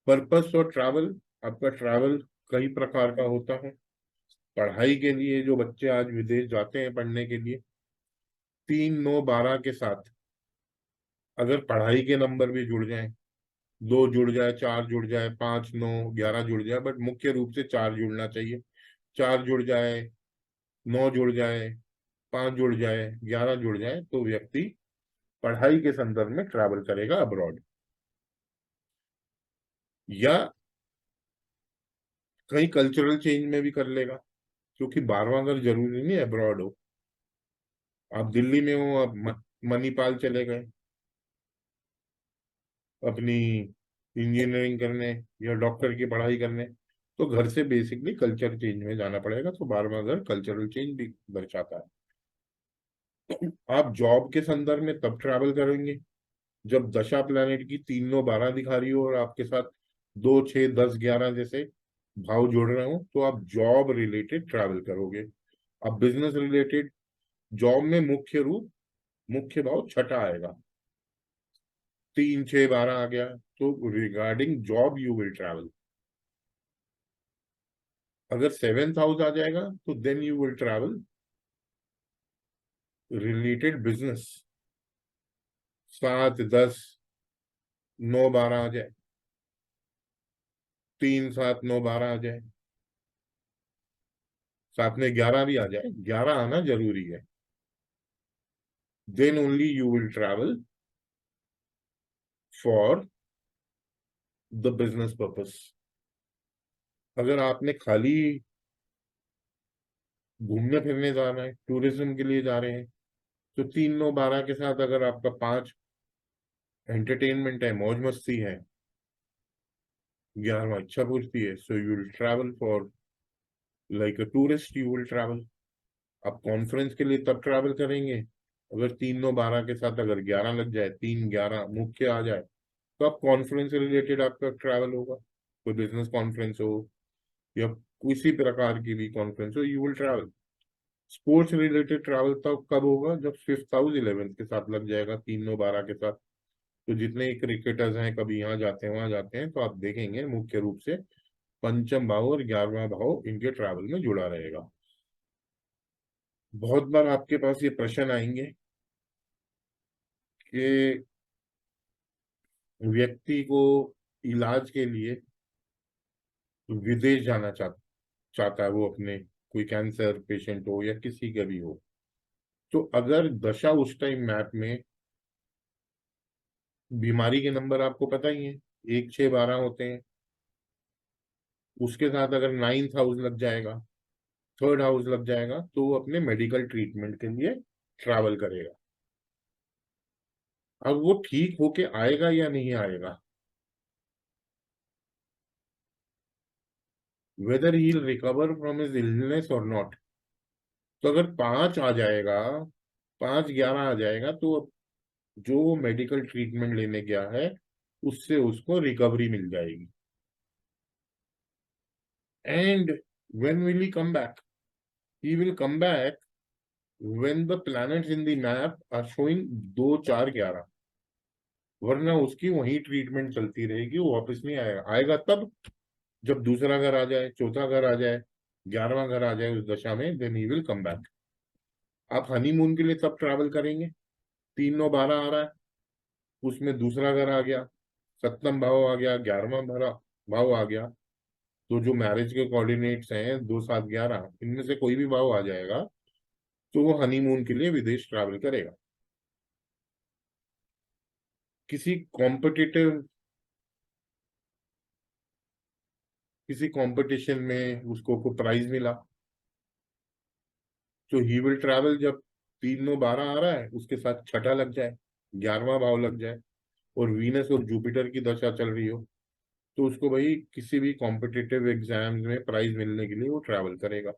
पर्पस और ट्रैवल, आपका ट्रैवल कई प्रकार का होता है। पढ़ाई के लिए जो बच्चे आज विदेश जाते हैं पढ़ने के लिए, 3 9 12 के साथ अगर पढ़ाई के नंबर भी जुड़ जाएं, 2 जुड़ जाए, 4 जुड़ जाए, 5 9 11 जुड़ जाए, बट मुख्य रूप से 4 जुड़ना चाहिए। 4 जुड़ जाए, 9 जुड़ जाए, 5 जुड़ जाए, 11 जुड़ जाए, तो व्यक्ति पढ़ाई के संदर्भ में ट्रैवल करेगा अब्रॉड, या कहीं कल्चरल चेंज में भी कर लेगा। क्योंकि 12वां घर जरूरी नहीं अब्रॉड हो। आप दिल्ली में हो, आप मणिपाल चले गए अपनी इंजीनियरिंग करने या डॉक्टर की पढ़ाई करने, तो घर से बेसिकली कल्चर चेंज में जाना पड़ेगा। तो 12वां घर कल्चरल चेंज भी दर्शाता है। आप जॉब के संदर्भ में तब ट्रैवल करेंगे जब दशा प्लैनेट की 3 9 12 दिखा रही हो और आपके साथ 2 6 10 11 जैसे भाव जुड़ रहे हो, तो आप जॉब रिलेटेड ट्रैवल करोगे। अब बिजनेस रिलेटेड, जॉब में मुख्य भाव छठा आएगा, 3 6 12 आ गया, तो regarding job you will travel. अगर 7th हाउस आ जाएगा तो then you will travel related business. 7 10 9 12 आ जाए, 3 7 9 12 आ जाए, साथ में 11 भी आ जाए, 11 आना जरूरी है, then only you will travel for the business purpose. अगर आपने खाली घूमने फिरने जाना है, टूरिज्म के लिए जा रहे हैं, तो 3 9 12 के साथ अगर आपका 5 एंटरटेनमेंट है, मौज मस्ती है, 11वां इच्छा पूर्ति है, so you will travel for like a tourist, you will travel. आप कॉन्फ्रेंस के लिए तब ट्रैवल करेंगे अगर 3 9 12 के साथ अगर 11 लग जाए, 3 11 मुख्य आ जाए, तो आप कॉन्फ्रेंस से रिलेटेड आपका ट्रैवल होगा। कोई बिजनेस कॉन्फ्रेंस हो या किसी प्रकार की भी कॉन्फ्रेंस हो, you will travel. Sports related travel तब कब होगा जब 5th हाउस 11th के साथ लग जाएगा, 3 9 12 के साथ। तो जितने क्रिकेटर्स हैं कभी यहाँ जाते हैं वहां जाते हैं, तो आप देखेंगे मुख्य रूप से पंचम भाव और 11वां भाव इनके ट्रैवल में जुड़ा रहेगा। बहुत बार आपके पास ये प्रश्न आएंगे कि व्यक्ति को इलाज के लिए विदेश जाना चाहता है, वो अपने कोई कैंसर पेशेंट हो या किसी का भी हो, तो अगर दशा उस टाइम मैप में बीमारी के नंबर आपको पता ही है 1 6 12 होते हैं, उसके साथ अगर 9th हाउस लग जाएगा, 3rd हाउस लग जाएगा, तो वो अपने मेडिकल ट्रीटमेंट के लिए ट्रैवल करेगा। अब वो ठीक होके आएगा या नहीं आएगा, weather he will recover from his illness और नॉट। तो अगर 5 आ जाएगा, 5 11 आ जाएगा, तो जो मेडिकल ट्रीटमेंट लेने गया है उससे उसको रिकवरी मिल जाएगी। And when will he come back? He will come back when the planets in the map are showing 2 4 11, वरना उसकी वही ट्रीटमेंट चलती रहेगी, वो वापस नहीं आएगा। आएगा तब जब दूसरा घर आ जाए, चौथा घर आ जाए, 11वां घर आ जाए उस दशा में, then he will come back. आप हनीमून के लिए तब ट्रैवल करेंगे, 3 9 12 आ रहा है, उसमें दूसरा घर आ गया, 7वां भाव आ गया, 11वां भाव आ गया, तो जो मैरिज के कोऑर्डिनेट्स हैं 2 7 11, इनमें से कोई भी भाव आ जाएगा, तो वो हनीमून के लिए विदेश ट्रैवल करेगा। किसी कॉम्पिटिटिव किसी कंपटीशन में उसको को प्राइज मिला, तो ही विल ट्रैवल। जब 3 9 12 आ रहा है, उसके साथ छठा लग जाए, 11वां भाव लग जाए, और वीनस और जुपिटर की दशा चल रही हो, तो उसको भाई किसी भी कॉम्पिटिटिव एग्जाम्स में प्राइज मिलने के लिए वो ट्रैवल करेगा।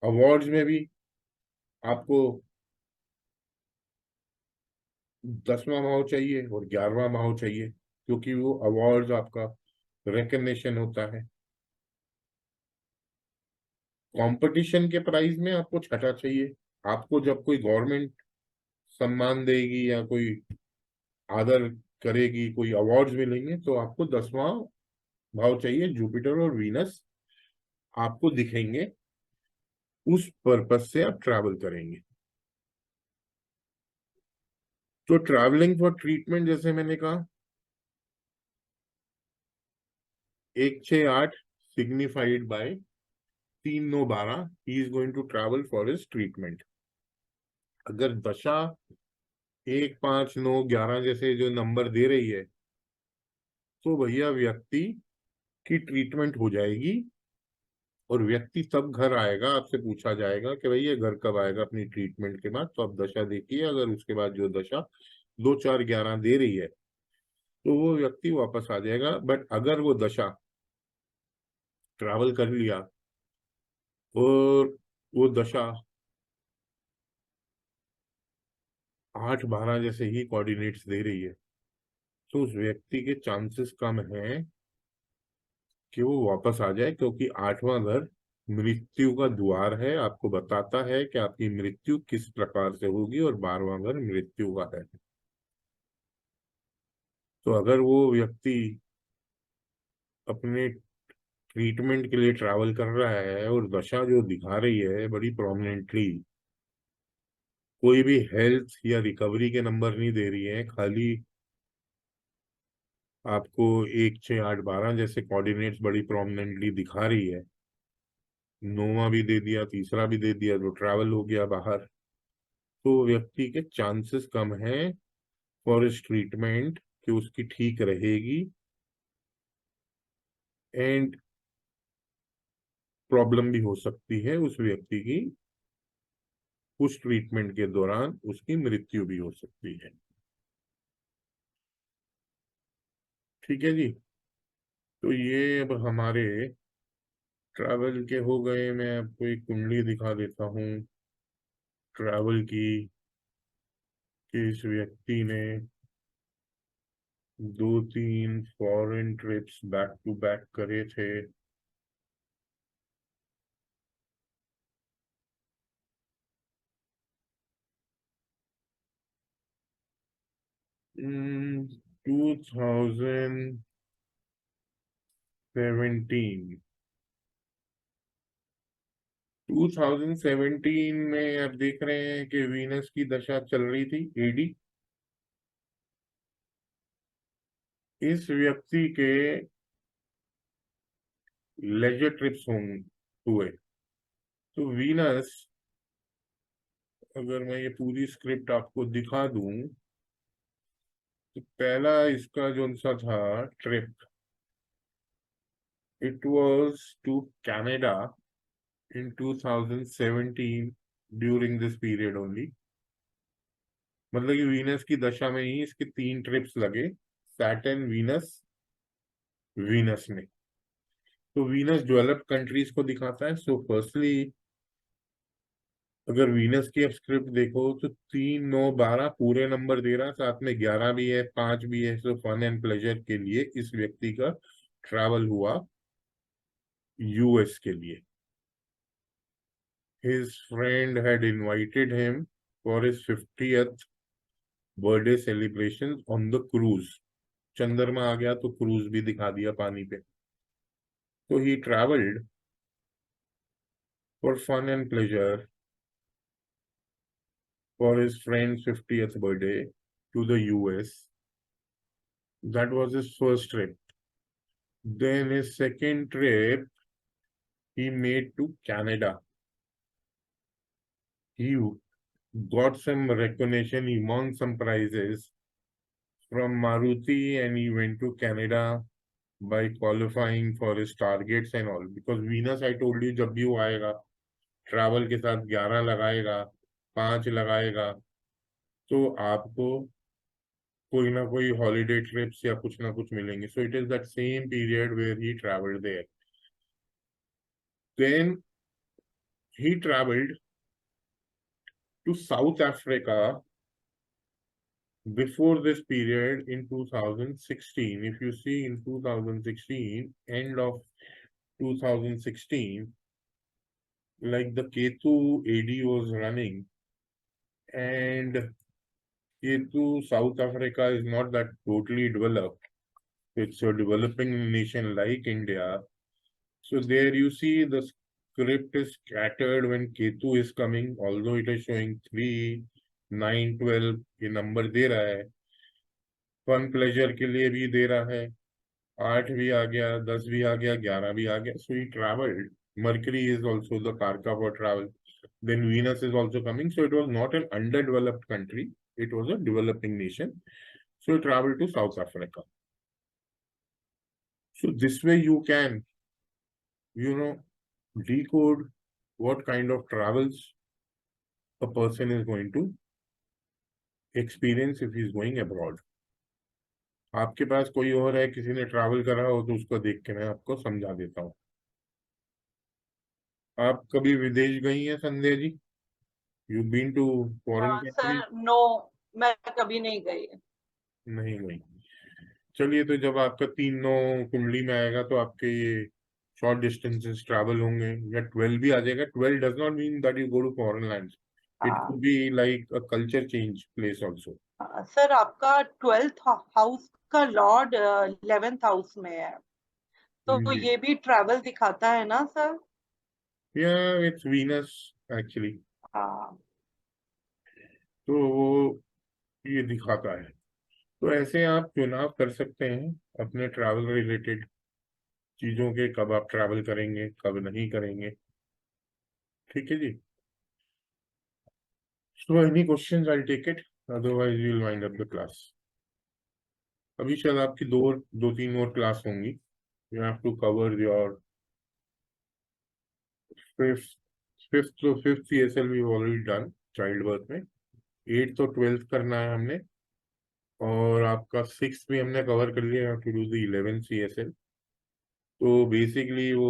अवार्ड्स में भी आपको 10वां भाव चाहिए और 11वां भाव चाहिए, क्योंकि वो अवार्ड्स आपका रिकग्निशन होता है। कंपटीशन के प्राइज में आपको छठा चाहिए। आपको जब कोई गवर्नमेंट सम्मान देगी या कोई आदर करेगी, कोई अवार्ड्स मिलेंगे, तो आपको 10वां भाव चाहिए। जुपिटर और वीनस आपको दिखेंगे, उस पर्पस से आप ट्रैवल करेंगे। तो ट्रैवलिंग फॉर ट्रीटमेंट, जैसे मैंने कहा, 1 6 8 signified by 3 9 12, he is going to travel for his treatment. अगर दशा 1 5 9 11 जैसे जो नंबर दे रही है, तो भैया व्यक्ति की ट्रीटमेंट हो जाएगी, और व्यक्ति तब घर आएगा, आपसे पूछा जाएगा कि भाई ये घर कब आएगा अपनी ट्रीटमेंट के बाद, तो आप दशा देखिए। अगर उसके बाद जो दशा 2 4 11 दे रही है, तो वो व्यक्ति वापस आ जाएगा। बट अगर वो दशा ट्रैवल कर लिया और वो दशा 8 12 जैसे ही कोऑर्डिनेट्स दे रही है, तो उस व्यक्ति के चांसेस कम हैं कि वो वापस आ जाए, क्योंकि 8वां घर मृत्यु का द्वार है, आपको बताता है कि आपकी मृत्यु किस प्रकार से होगी, और 12वां घर मृत्यु का है। तो अगर वो व्यक्ति अपने ट्रीटमेंट के लिए ट्रैवल कर रहा है और दशा जो दिखा रही है बड़ी प्रोमिनेंटली, कोई भी हेल्थ या रिकवरी के नंबर नहीं दे रही है, खाली आपको 1 6 8 12 जैसे कोऑर्डिनेट्स बड़ी प्रोमिनेंटली दिखा रही है, 9वां भी दे दिया, तीसरा भी दे दिया, तो ट्रैवल हो गया बाहर, तो व्यक्ति के चांसेस कम हैं फॉर इस ट्रीटमेंट कि उसकी ठीक रहेगी, एंड प्रॉब्लम भी हो सकती है उस व्यक्ति की, उस ट्रीटमेंट के दौरान उसकी मृत्यु भी हो सकती है। ठीक है जी। तो ये अब हमारे ट्रैवल के हो गए। मैं आपको एक कुंडली दिखा देता हूँ ट्रैवल की, कि इस व्यक्ति ने 2 3 foreign trips back to back करे थे। 2017 2017 में आप देख रहे हैं कि वीनस की दशा चल रही थी एडी। इस व्यक्ति के लेजर ट्रिप्स हुए। तो वीनस, अगर मैं ये पूरी स्क्रिप्ट आपको दिखा दूं, तो पहला इसका जो सा था trip, it was to Canada in 2017 during this period only. मतलब कि वीनस की दशा में ही इसके 3 ट्रिप्स लगे, सैटर्न वीनस वीनस में। तो वीनस डेवलप्ड कंट्रीज को दिखाता है। सो फर्स्टली, अगर वीनस की आप स्क्रिप्ट देखो, तो 3 9 12 पूरे नंबर दे रहा है, साथ में 11 भी है, 5 भी है। सो फन एंड प्लेजर के लिए इस व्यक्ति का ट्रैवल हुआ यूएस के लिए। His friend had invited him for his 50th birthday celebration on the cruise. चंद्रमा आ गया तो क्रूज भी दिखा दिया पानी पे। तो he travelled for fun and pleasure for his friend's 50th birthday to the US. That was his first trip. Then his second trip he made to Canada. he got some recognition, he won some prizes from Maruti, and he went to Canada by qualifying for his targets and all. Because Venus, I told you, जब भी वो आएगा ट्रैवल के साथ 11 लगाएगा, 5 लगाएगा, तो आपको कोई ना कोई हॉलीडे ट्रिप्स या कुछ ना कुछ मिलेंगे. So it is that same period where he traveled there. Then he traveled to South Africa before this period in 2016. If you see in 2016, end of 2016, like the Ketu AD was running, and Ketu, South Africa is not that totally developed. It's a developing nation like India. So there you see the script is scattered when Ketu is coming, although it is showing 3, 9, 12 ये नंबर दे रहा है. फन प्लेजर के लिए भी दे रहा है. 8 भी आ गया, 10 भी आ गया, 11 भी आ गया. So he traveled. Mercury is also the Karka for travel. Then Venus is also coming. So it was not an underdeveloped country. It was a developing nation. So he traveled to South Africa. So this way you can, decode what kind of travels a person is going to experience if he is going abroad. आपके पास कोई और है, किसी ने ट्रैवल करा हो तो उसको देख के मैं आपको समझा देता हूँ. आप कभी विदेश गई हैं Sandhya ji? You been to foreign country? Sir no, मैं कभी नहीं गई. नहीं गई. चलिए, तो जब आपका 3-9 कुंडली में आएगा तो आपके ये शॉर्ट डिस्टेंसेस ट्रैवल होंगे, या 12 भी आ जाएगा. 12 does not mean that you go to foreign lands. It could be like a culture change place also. Sir आपका 12th हाउस का लॉर्ड 11th हाउस में है, तो ये भी ट्रैवल दिखाता है ना सर? या इट्स वीनस एक्चुअली. हाँ. तो ये दिखाता है. तो ऐसे आप चुनाव कर सकते हैं अपने ट्रैवल रिलेटेड चीजों के, कब आप ट्रैवल करेंगे, कब नहीं करेंगे. ठीक है जी. So any questions, I'll take it. Otherwise, we'll wind up the class. अभी शायद आपकी 2-3 और क्लास होंगी. You have to cover your fifth CSL we've already done, child birth में. 8th और 12th करना है हमने, और आपका 6th भी हमने कवर कर लिया. have to do the 11th CSL. तो बेसिकली वो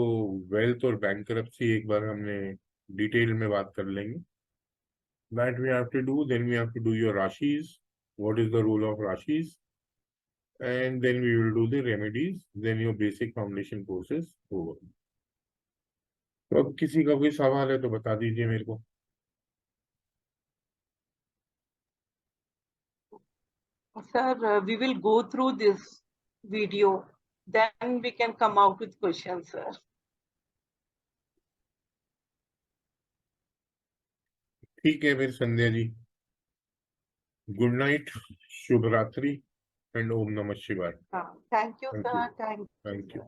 वेल्थ और बैंकरप्सी एक बार हमने डिटेल में बात कर लेंगे. That we have to do. Then we have to do your rashis. What is the role of rashis? And then we will do the remedies. Then your basic foundation courses over. तो अब किसी का कोई सवाल है तो बता दीजिए मेरे को. Sir, we will go through this video, then we can come out with questions, sir. ठीक है फिर संध्या जी. गुड नाइट, शुभ रात्रि, एंड ओम नमः शिवाय. Thank you, sir. Thank you. Thank you.